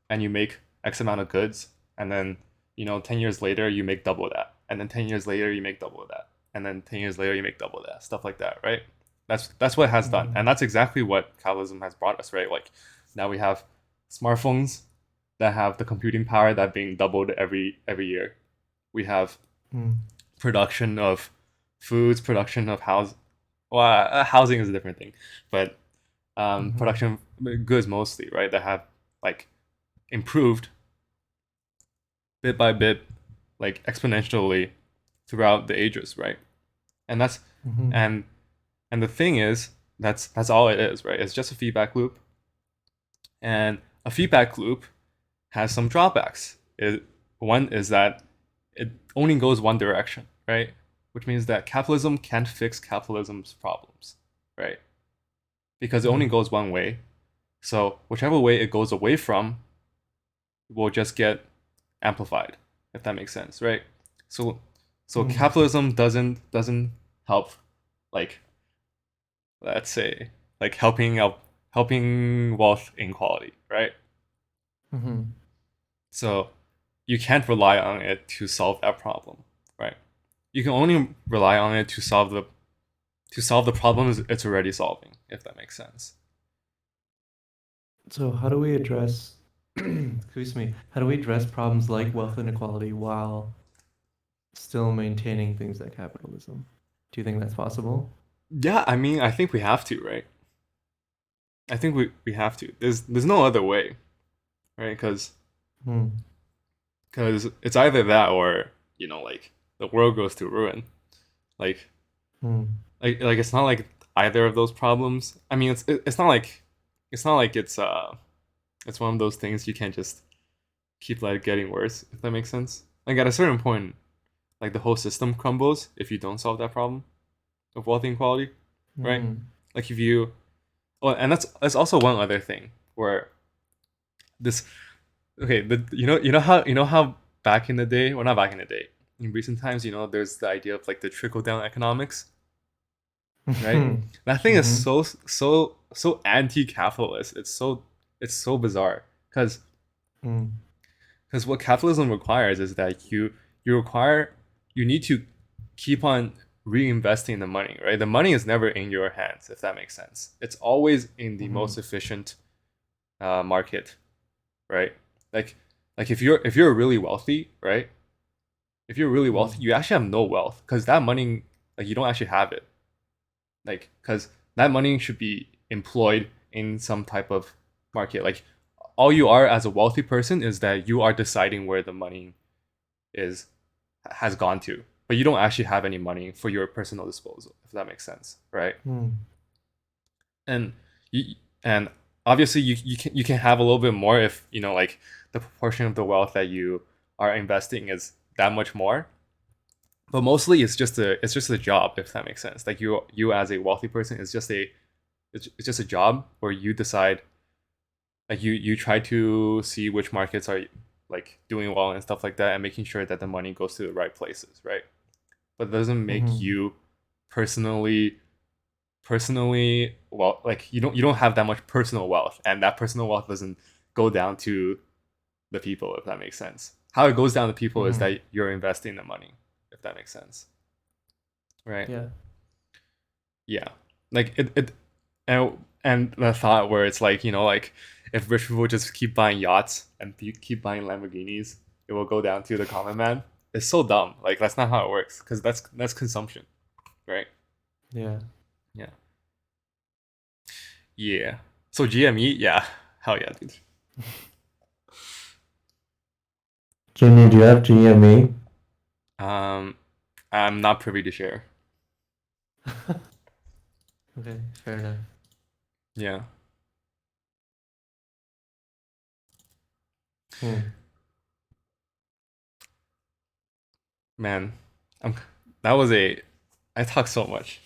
and you make X amount of goods, and then 10 years later you make double that, and then 10 years later you make double that, and then 10 years later you make double that, stuff like that, right? That's what it has done, and Hmm. that's exactly what capitalism has brought us, right? Like now we have smartphones that have the computing power that being doubled every year. We have Hmm. production of foods, production of housing is a different thing, but Hmm. production goods mostly, right? That have like improved bit by bit, like exponentially throughout the ages, right? And that's Hmm. and and the thing is, that's all it is, right? It's just a feedback loop, and a feedback loop has some drawbacks. One is that it only goes one direction, right? Which means that capitalism can't fix capitalism's problems, right? Because it only Hmm. goes one way. So whichever way it goes away from will just get amplified, if that makes sense, right? So Hmm. capitalism doesn't help, like, let's say, like helping wealth inequality, right? Hmm. So you can't rely on it to solve that problem, right? You can only rely on it to solve the problems it's already solving, if that makes sense. So, how do we address, excuse me, how do we address problems like wealth inequality while still maintaining things like capitalism? Do you think that's possible? Yeah, I mean, I think we have to, right? I think we have to. There's no other way, right? Hmm. Because it's either that or like the world goes to ruin. Like Hmm. like it's not like either of those problems. I mean, it's not like it's one of those things you can't just keep like getting worse, if that makes sense. Like at a certain point, like the whole system crumbles if you don't solve that problem of wealth inequality, right? Hmm. Like if you, oh, and that's also one other thing where this okay, you know how back in the day, well not back in the day, in recent times, there's the idea of like the trickle down economics, right? That thing is Mm-hmm. so anti-capitalist. It's so bizarre Mm. because what capitalism requires is that you require you need to keep on reinvesting the money, right? The money is never in your hands, if that makes sense. It's always in the Mm-hmm. most efficient market, right? Like like if you're really wealthy, right? If you're really wealthy, Mm. you actually have no wealth because that money, like, you don't actually have it, like, because that money should be employed in some type of market. Like, all you are as a wealthy person is that you are deciding where the money is has gone to, but you don't actually have any money for your personal disposal, if that makes sense, right? Mm. And you and obviously you can have a little bit more if like the proportion of the wealth that you are investing is that much more, but mostly it's just a job, if that makes sense. Like, you as a wealthy person, it's just a job where you decide, like, you try to see which markets are like doing well and stuff like that, and making sure that the money goes to the right places, right? But it doesn't make Mm-hmm. you personally well, like, you don't have that much personal wealth, and that personal wealth doesn't go down to the people, if that makes sense. How it goes down to people is Mm-hmm. that you're investing the money, if that makes sense, right? Yeah. Yeah, like and the thought where it's like, like, if rich people just keep buying yachts and keep buying Lamborghinis, it will go down to the common man. It's so dumb. Like, that's not how it works, because that's consumption, right? Yeah. Yeah. Yeah. So GME, yeah, hell yeah, dude. Jimmy, do you have GME? um I'm not privy to share. Okay, fair enough. Yeah. Hmm. Man, I'm that was a I talk so much.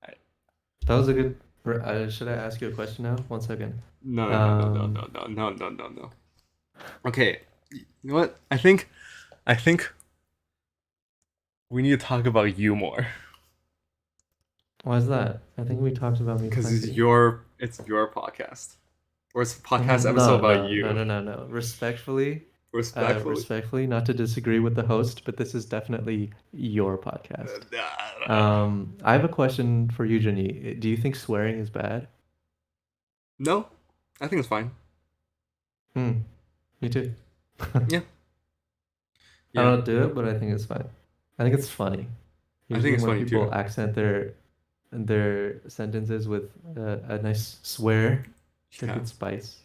I, That was a good. Should I ask you a question now? One second. no, no, no, no, no, Um, no, no, no, no, no. Okay, you know what? I think we need to talk about you more, why is that? I think we talked about me because plenty. it's your podcast, or it's a podcast Mhm. episode No, about no, no, you. no, no, no. Respectfully. Respectfully, not to disagree with the host, but this is definitely your podcast. I have a question for you, Jenny. Do you think swearing is bad? No, I think it's fine. Hmm. Me too. Yeah, I yeah. don't do it, but I think it's fine. I think it's funny. I think Usually it's when funny too. people accent their sentences with a nice swear to Yeah, good spice.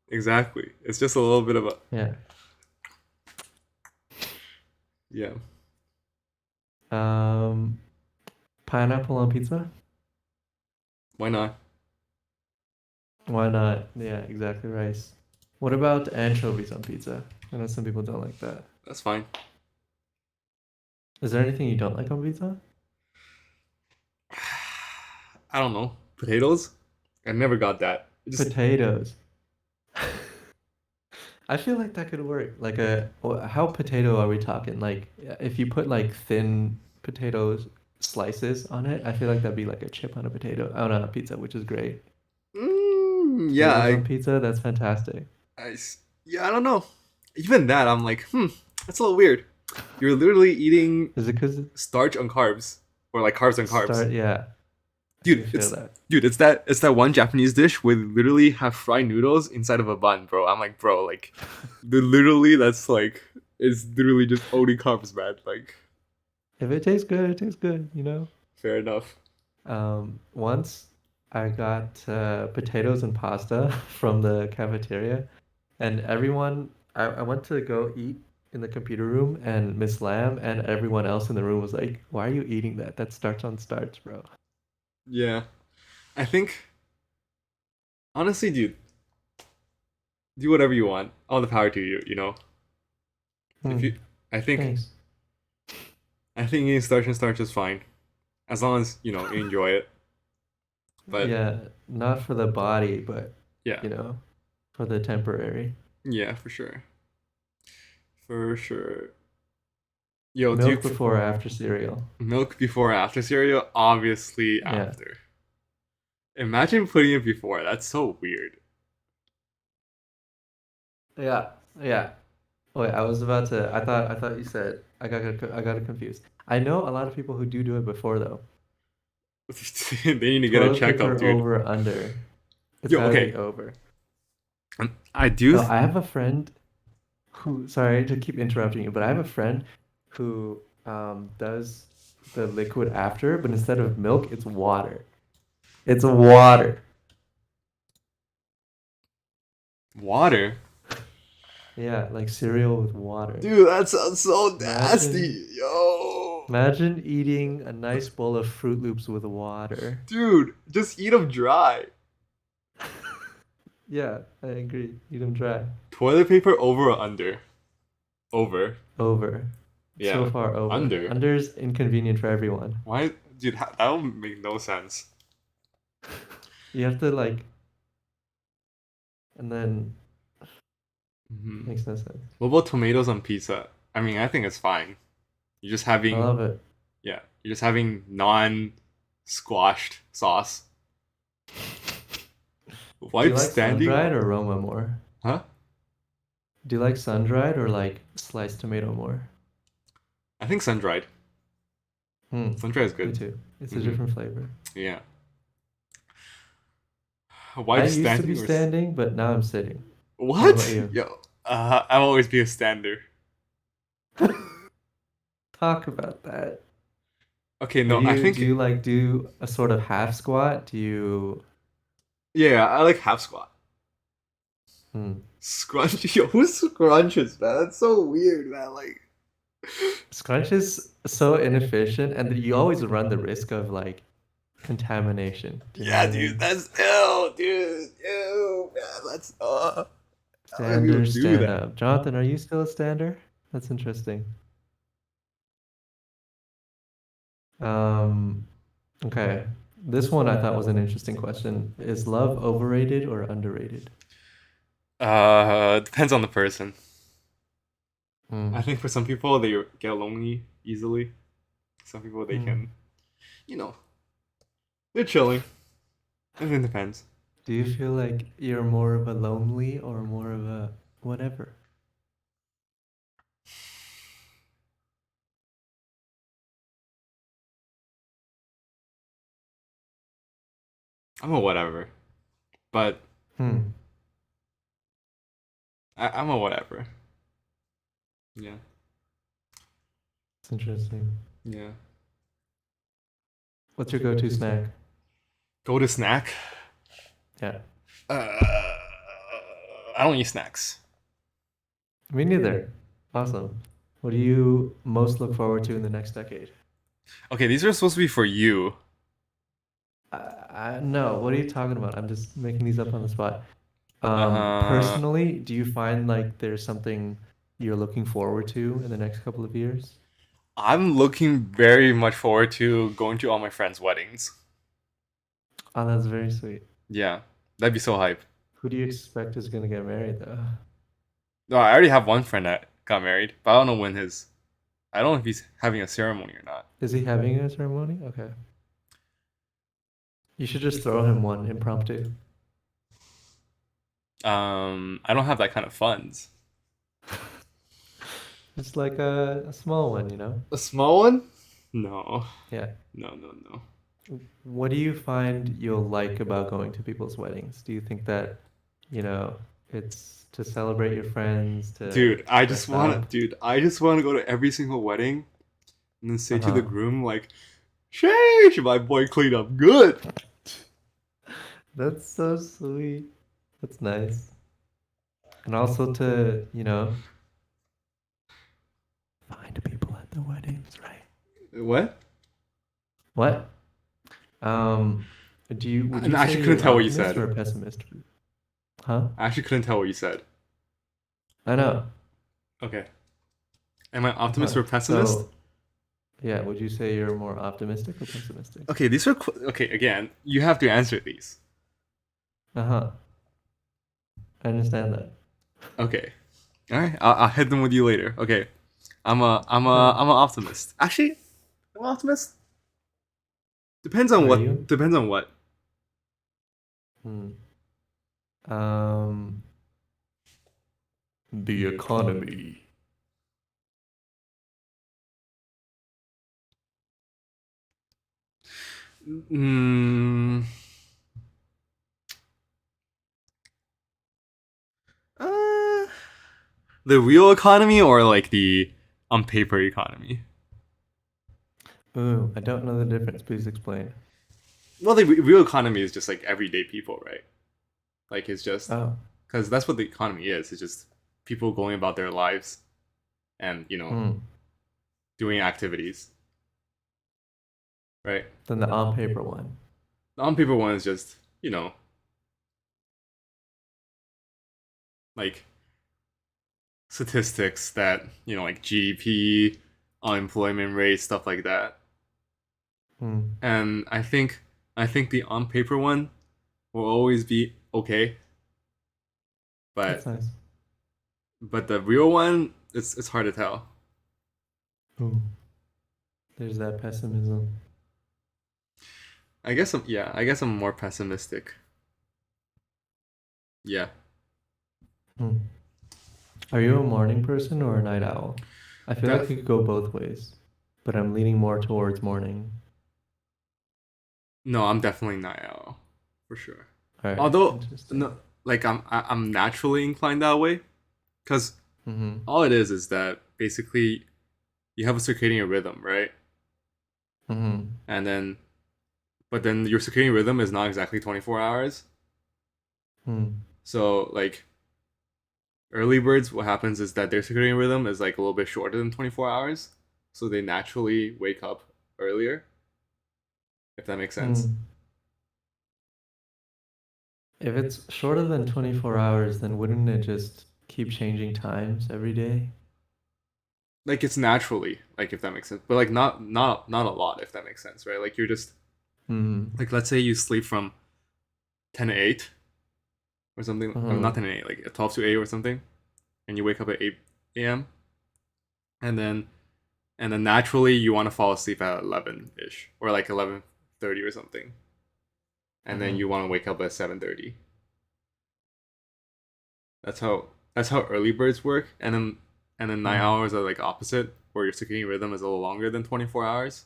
exactly. It's just a little bit of a Yeah. yeah. Um, Pineapple on pizza? Why not? Why not? Yeah, exactly rice. What about anchovies on pizza? I know some people don't like that. That's fine. Is there anything you don't like on pizza? I don't know. Potatoes? I never got that. It just Potatoes. I feel like that could work. How potato are we talking? Like, if you put like thin potatoes slices on it, I feel like that'd be like a chip on a potato, on a pizza, which is great. yeah, Potatoes on pizza, that's fantastic. yeah, I don't know. Even that, I'm like, that's a little weird. You're literally eating Is it because starch on carbs, or like carbs on carbs. start? Yeah, I do Dude, feel it's that. dude, it's that one Japanese dish where they literally have fried noodles inside of a bun, bro. I'm like, bro, like, literally, that's like, it's literally just only carbs, man. Like, If it tastes good, it tastes good, you know? fair enough. Once I got potatoes and pasta from the cafeteria, and I went to go eat in the computer room, and Miss Lamb and everyone else in the room was like, "Why are you eating that? That's starch on starch, bro." Yeah, I think honestly, dude, do whatever you want. All the power to you. If Hmm, you, I think, thanks. I think eating starch and starch is fine, as long as you enjoy it. But Yeah, not for the body, but yeah, you know. for the temporary. Yeah, for sure. For sure. Yo, do you Milk before or after cereal? milk before or after cereal? Obviously Yeah. after. Imagine putting it before. That's so weird. Yeah. Yeah. Wait, I was about to. I thought you said. I got it confused. I know a lot of people who do it before though. They need to get a Toilet checkup, paper dude. over under. It's Yo, got to be okay. over. I do. Oh, I have a friend who. Sorry to keep interrupting you, but I have a friend who does the liquid after, but instead of milk, it's water. It's water. Water? Yeah, like cereal with water. Dude, that sounds so Imagine, nasty. Yo. imagine eating a nice bowl of Fruit Loops with water. Dude, just eat them dry. Yeah, I agree. Eat them dry. Toilet paper over or under? Over. Over. So Yeah. far over. Under. Under's inconvenient for everyone. Why? Dude, that would make no sense. You have to like, and then Hmm. makes no sense. What about tomatoes on pizza? I mean, I think it's fine. You're just I having, love it. yeah, you're just having non-squashed sauce. Do you Wipe like standing sun-dried water? or aroma more? Huh? Do you like sun-dried or like sliced tomato more? I think sun-dried. Hmm, Sun-dried is me good. too. It's a Hmm. different flavor. Yeah. I Wipe used to be standing or standing, but now I'm sitting. What about what? you? Yo, I'll always be a stander. Talk about that. Okay, But no, I do think you like do a sort of half squat? Do you yeah, I like half squat. hmm. Scrunch, yo, who scrunches, man? That's so weird, man. Like, Scrunch is so inefficient and that you always run the risk of like contamination. Do you know what yeah, I dude, mean? that's ill, dude. Ew, man, that's how do people Stander, do stand that? up. Jonathan, are you still a stander? That's interesting. Um, okay. This one I thought was an interesting question. Is love overrated or underrated? Depends on the person. I Hmm. think for some people they get lonely easily. Some people they Hmm. can, you know, they're chilling. It depends. Do you feel like you're more of a lonely or more of a whatever? I'm a whatever, but Hmm. I'm a whatever. Yeah, It's interesting. yeah. What's your go-to snack? Go to snack. Yeah. Uh, I don't eat snacks. Me neither. Awesome. What do you most look forward to in the next decade? Okay, these are supposed to be for you. No, what are you talking about? I'm just making these up on the spot. Uh, Personally, do you find like there's something you're looking forward to in the next couple of years? I'm looking very much forward to going to all my friends' weddings. Oh, that's very sweet. Yeah, that'd be so hype. Who do you expect is gonna get married though? No, I already have one friend that got married, but I don't know when his. I don't know if he's having a ceremony or not. Is he having a ceremony? Okay. You should just throw him one impromptu. I don't have that kind of funds. It's like a small one, you know? A small one? No, Yeah. no, no, no. What do you find you'll like about going to people's weddings? Do you think that, you know, it's to celebrate your friends, Dude, to dress up? I just want to go to every single wedding and then say to the Uh-huh. groom like, "Sheesh, my boy cleaned up good." That's so sweet. That's nice. And also to, find people at the weddings, right? What? What? Um, would you I say actually you're couldn't an tell what you optimist said. or a pessimist? Huh? I actually couldn't tell what you said. I know. Okay. Am I optimist Uh-huh. or pessimist? So, yeah, would you say you're more optimistic or pessimistic? Okay, these are okay. Again, you have to answer these. Uh-huh. I understand that. Okay. All right. I'll hit them with you later. Okay. Okay. I'm an optimist. Actually, I'm an optimist. Depends on Are what. you? Depends on what. Hmm. Um, the economy. Mm, uh, the real economy or like the on paper economy? Ooh, I don't know the difference. Please explain. Well, the real economy is just like everyday people, right? Like it's just Oh. because that's what the economy is. It's just people going about their lives and Hmm. doing activities, right? Then the on paper one. The on paper one is just like statistics that like GDP, unemployment rate, stuff like that. Hmm. And I think the on paper one will always be okay, That's but nice. the real one it's hard to tell. Ooh, there's that pessimism. I guess I'm more pessimistic. Yeah. Hmm. Are you a morning person or a night owl? I feel like Def- it could go both ways, but I'm leaning more towards morning. no, I'm definitely not owl for sure. All right, Although interesting. no, like I'm naturally inclined that way because Mm-hmm. all it is that basically you have a circadian rhythm, right? Mm-hmm. And then but then your circadian rhythm is not exactly 24 hours. Hmm. So like early birds, what happens is that their circadian rhythm is like a little bit shorter than 24 hours, so they naturally wake up earlier, if that makes sense. Hmm. If it's shorter than 24 hours, then wouldn't it just keep changing times every day? Like it's naturally, like if that makes sense, but like not a lot, if that makes sense, right? Like you're just Hmm. like let's say you sleep from 10 to 8 or something, or not Uh-huh. 10 to 8, like 12 to 8 or something, and you wake up at 8 a.m. and then naturally you want to fall asleep at 11 ish or like 11:30 or something, and then Uh-huh. you want to wake up at 7:30. That's how early birds work, and then night Hmm. hours are like opposite, where your circadian rhythm is a little longer than 24 hours.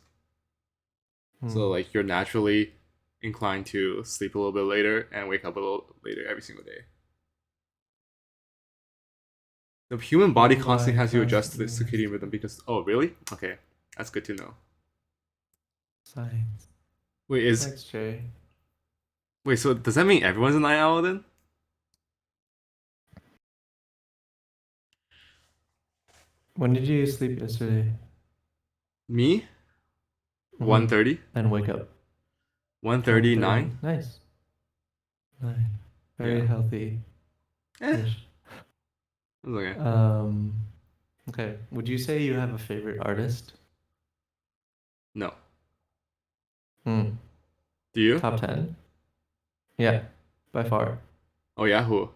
So Hmm. like you're naturally inclined to sleep a little bit later and wake up a little later every single day. The human body Human constantly body has to adjust to the constantly has circadian to. rhythm because really? Okay. That's good to know. Science. Wait, is Thanks, Jay. wait, so does that mean everyone's a night owl then? When did you sleep yesterday? Me? Mm-hmm. 1:30? And wake up. 1:39? 1:30. Nice. Nine. Yeah. Very healthy-ish. Eh, it's okay. Um, okay. Would you say you have a favorite artist? No. Hmm. Do you? Top 10? Yeah, by far. Oh yeah, who?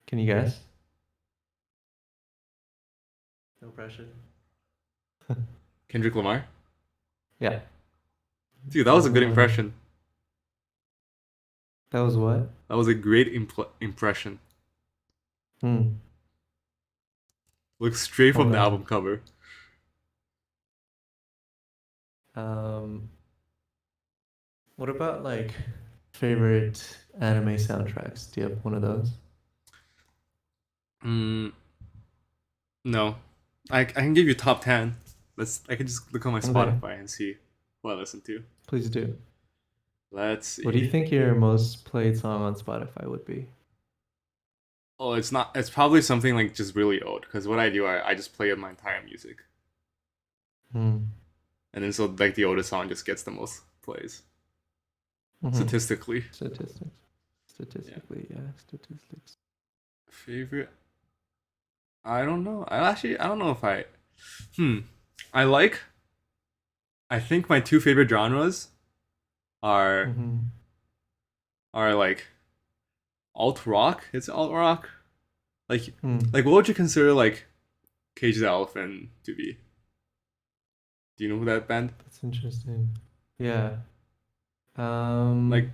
Can you guess? No pressure. Kendrick Lamar? Yeah. Dude, that was On a the good money. impression. That was what? That was a great impression. Hmm. Looks straight Well from the done. album cover. Um, what about like favorite anime soundtracks? Do you have one of those? Mm, no. I can give you top 10. I can just look on my Okay, Spotify and see what I listen to. please do. Let's What do you see. think your most played song on Spotify would be? Oh, it's not. It's probably something like just really old. Because what I do, I just play my entire music, Hmm. and then so like the oldest song just gets the most plays Mm-hmm. statistically. Statistics. Yeah. Statistically, yeah, statistics. Favorite? I don't know. I don't know if I. Hmm. I like. I think my two favorite genres are Mm-hmm. like alt rock. It's alt rock. Like Hmm. like what would you consider like Cage the Elephant to be? Do you know who that band? That's interesting. Yeah. Like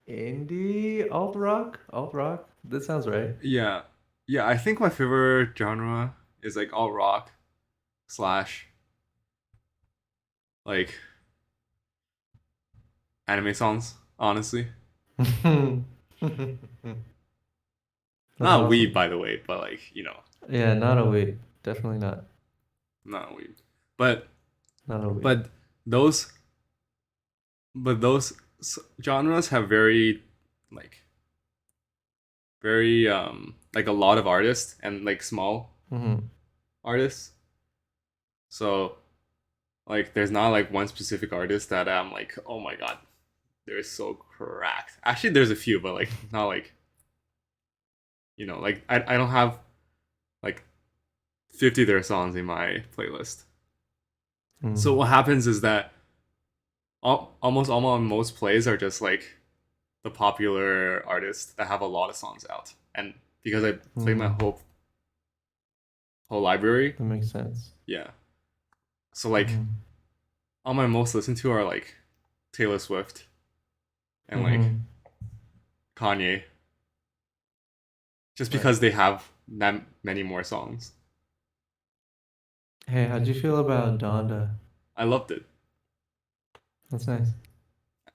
Indie alt rock? Alt rock? That sounds right. yeah, yeah. I think my favorite genre is like alt rock slash like anime songs. Honestly, That's not weeb awesome. by the way, but like Yeah, not a weed. Definitely not. not weeb. But Not a weed. but those those genres have like very like a lot of artists and like small Hmm. artists. So like there's not like one specific artist that I'm like, oh my god, they're so cracked. Actually, there's a few, but like not like like I don't have like 50 of their songs in my playlist. So Mm. what happens is that almost all most plays are just like the popular artists that have a lot of songs out, and because I play my Mm. whole library, That makes sense. yeah. So like Hmm. all my most listened to are like Taylor Swift and like Hmm. Kanye, just Right. because they have that many more songs. Hey, how'd you feel about Donda? I loved it. That's nice.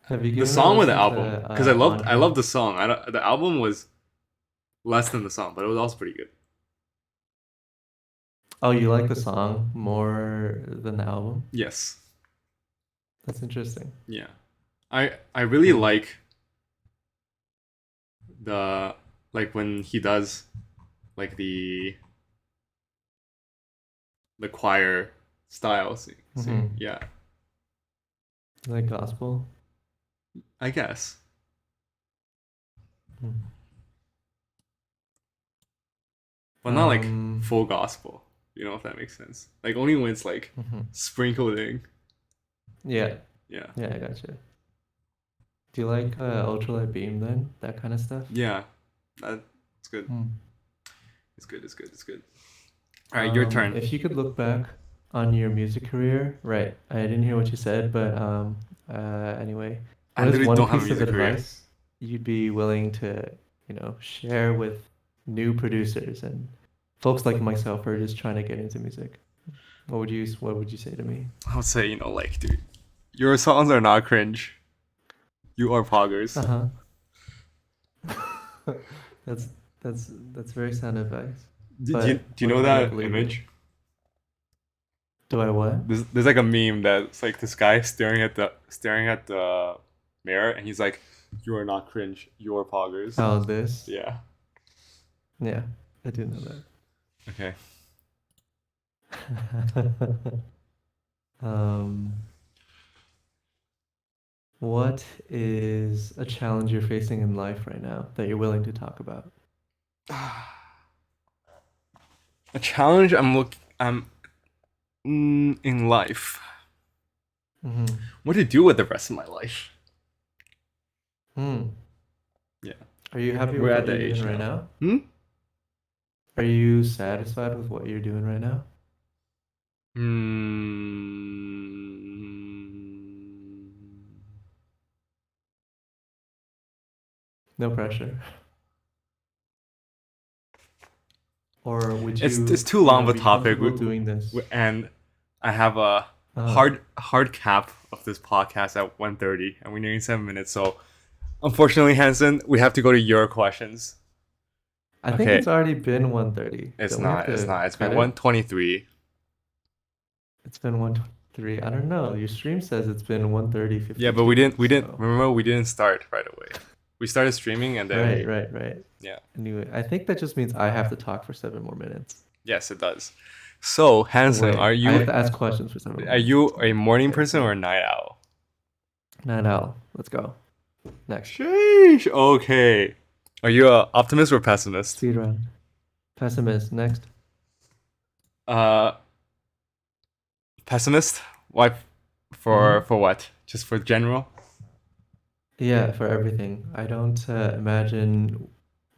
Have you The given it a song or the listen album? to Because I Banter? loved the song. The album was less than the song, but it was also pretty good. Oh, you like the song more than the album? Yes. That's interesting. Yeah. I really Hmm. like the like when he does like the choir style singing. Hmm. Yeah. You like gospel? I guess. Hmm. But not like Um, full gospel. You know if that makes sense. Like only when it's like mhm. sprinkled in. Yeah, Yeah. yeah, I gotcha. Do you like ultralight beam then? That kind of stuff? Yeah. That's good. Hmm. It's good. It's good. It's good. All right, your turn. If you could look back on your music career, right? I didn't hear what you said, but anyway, I what is literally one don't have a piece of music career. advice you'd be willing to, share with new producers and folks like myself who are just trying to get into music? What would you say to me? I would say, like, dude, your songs are not cringe. You are poggers. Uh-huh. That's that's very sound advice. Do you know But I that believe you. image? Do I what? There's like a meme that's like this guy staring at the mirror, and he's like, "You are not cringe. You are poggers." Oh, this? Yeah. Yeah, I do know Okay. that. Um, what is a challenge you're facing in life right now that you're willing to talk about? A challenge I'm in life. Hmm. What to do with the rest of my life? Hmm. Yeah. Are you happy We're with at what the you're doing age right now. now? Hmm. Are you satisfied with what you're doing right now? Hmm. No pressure. Or would It's you, too long of a be topic. comfortable doing this? And I have a Uh, hard cap of this podcast at 1:30, and we're nearing 7 minutes. So unfortunately, Hanson, we have to go to your questions. I think Okay, it's already been 1:30. it's Don't we have not. It's to not. It's been cut it? 1:23. It's been 1:23. I don't know. Your stream says it's been 1:30, Yeah, but we 52. didn't So, remember we didn't start right away. We started streaming and then right, right, right. yeah. Anyway, I think that just means I have to talk for 7 more minutes. Yes, it does. So Oh, Hanson, wait. I have to ask questions for 7 more are minutes. you a morning Okay, person or so a night owl? Night Owl. Let's go. Next. Sheesh. Okay. Are you a optimist or pessimist? Speed run. Pessimist. Next. Uh, pessimist. Why? For Mm-hmm. for what? Just for general? Yeah, for everything. I don't imagine.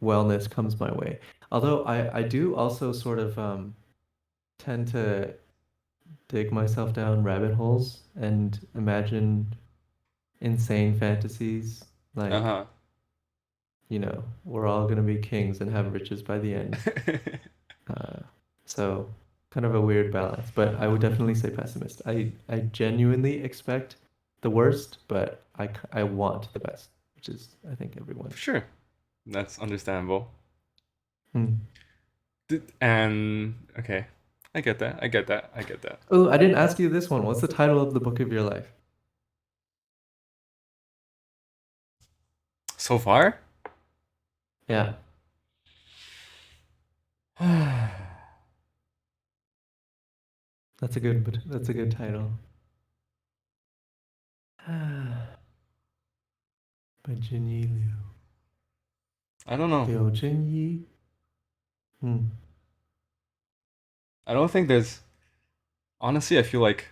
wellness comes my way. Although I do also sort of tend to dig myself down rabbit holes and imagine insane fantasies like, Uh we're all gonna be kings and have riches by the end. huh. Uh, so kind of a weird balance, but I would definitely say pessimist. I genuinely expect the worst, but I want the best, which is I think everyone. For sure, that's understandable. Hmm. And okay, I get that. I get that. I get that. Oh, I didn't ask you this one. What's the title of the book of your life? So far, Yeah, I that's a good title. By Jinyi Liu. don't know. Liu Jinyi. Hmm. I don't think there's. Honestly, I feel like.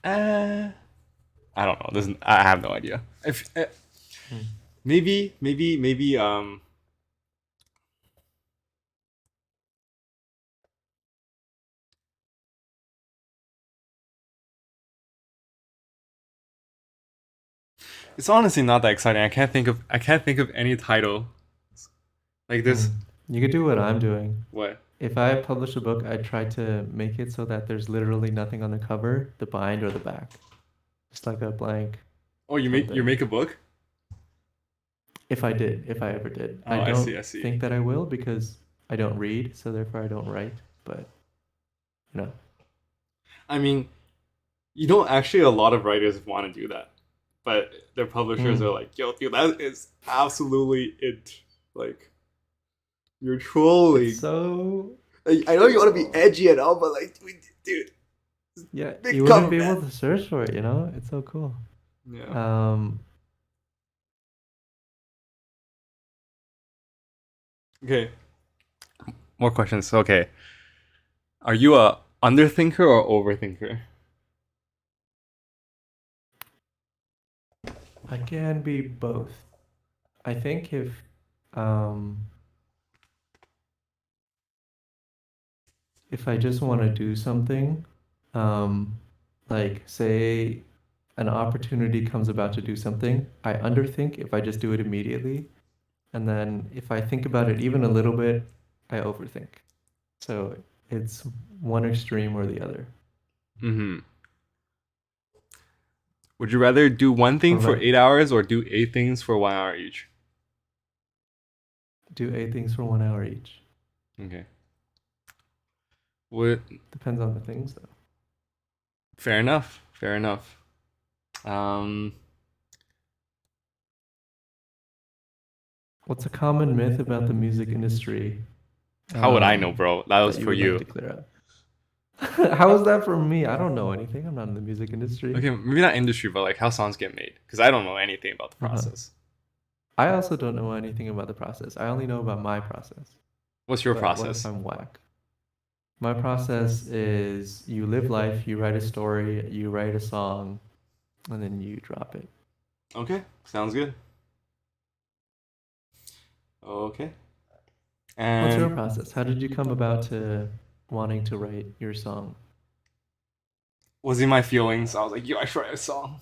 Uh, I don't know. I have no idea. If Hmm. maybe. It's honestly not that exciting. I can't think of any title like Hmm. this. You could do what I'm doing. What? If I publish a book, I try to make it so that there's literally nothing on the cover, the bind, or the back. Just like a blank Oh, you something. make a book? If I ever did. I Oh, I see. don't I see. think that I will because I don't read, so therefore I don't write. But, you know, I mean, you know, actually, a lot of writers want to do that, but their publishers are mm, like, "Yo, dude, that is absolutely it. Like, you're it's trolling. so, I know you want to be edgy and all, but like, dude, yeah, big you wouldn't cover, be man." able to search for it, you know? It's so cool. Yeah. Um, Okay. More questions. Okay. Are you a underthinker or overthinker? I can be both. I think um, if I just want to do something, um, like say an opportunity comes about to do something, I underthink if I just do it immediately. And then if I think about it even a little bit, I overthink. So it's one extreme or the other. Mm-hmm. Would you rather do one What thing for about 8 hours or do eight things for 1 hour each? do 8 things for 1 hour each? Okay. Would Depends on the things though. Fair enough. Fair enough. Um, What's a common myth about the music industry how would I know, um, bro? That was that you for would like you. to clear up? How is that for me? I don't know anything. I'm not in the music industry. Okay, maybe not industry, but like how songs get made, because I don't know anything about the Uh-huh. process. I also don't know anything about the process. I only know about my process. What's your But what if process? I'm whack? My process is you live life, you write a story, you write a song, and then you drop it. Okay, sounds good. Okay. What's your And process? How did you come about to wanting to write your song? was in my feelings. I was like, yo, I should write a song.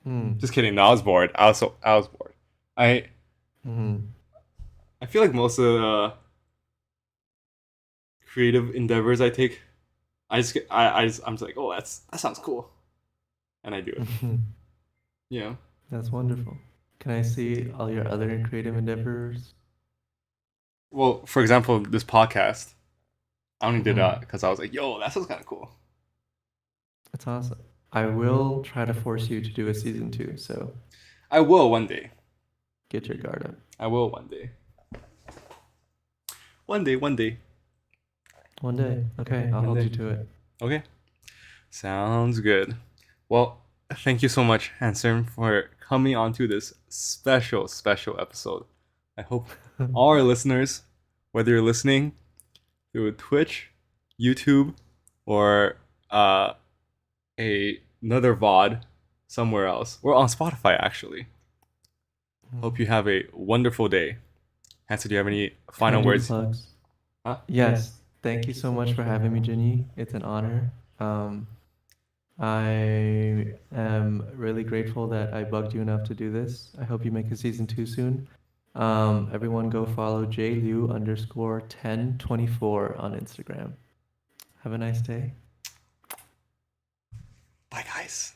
Hmm. Just kidding. No, I was bored. I was bored. I Hmm. I feel like most of the creative endeavors I take, I'm just like, oh, that sounds cool, and I do it. Yeah. That's wonderful. Can I see all your other creative endeavors? Well, for example, this podcast, I only did that Hmm. because I was like, yo, that sounds kind of cool. That's awesome. I will try to force you to do a season two, so I will one day. get your guard up. I will one day. One day. One day. One day. Okay, I'll One hold day. you to it. Okay. Sounds good. Well, thank you so much, Hanson, for coming onto this special episode. I hope all our listeners, whether you're listening through Twitch, YouTube, or uh, a another VOD somewhere else. We're on Spotify actually. Hope you Mm. have a wonderful day. Hanson, do you have any Can I final do words? plugs? Huh? Yes. Thank you so much for having me, Ginny. It's an honor. Um, I am really grateful that I bugged you enough to do this. I hope you make a season two soon. Everyone go follow jliu_1024 on Instagram. Have a nice day. Bye, guys.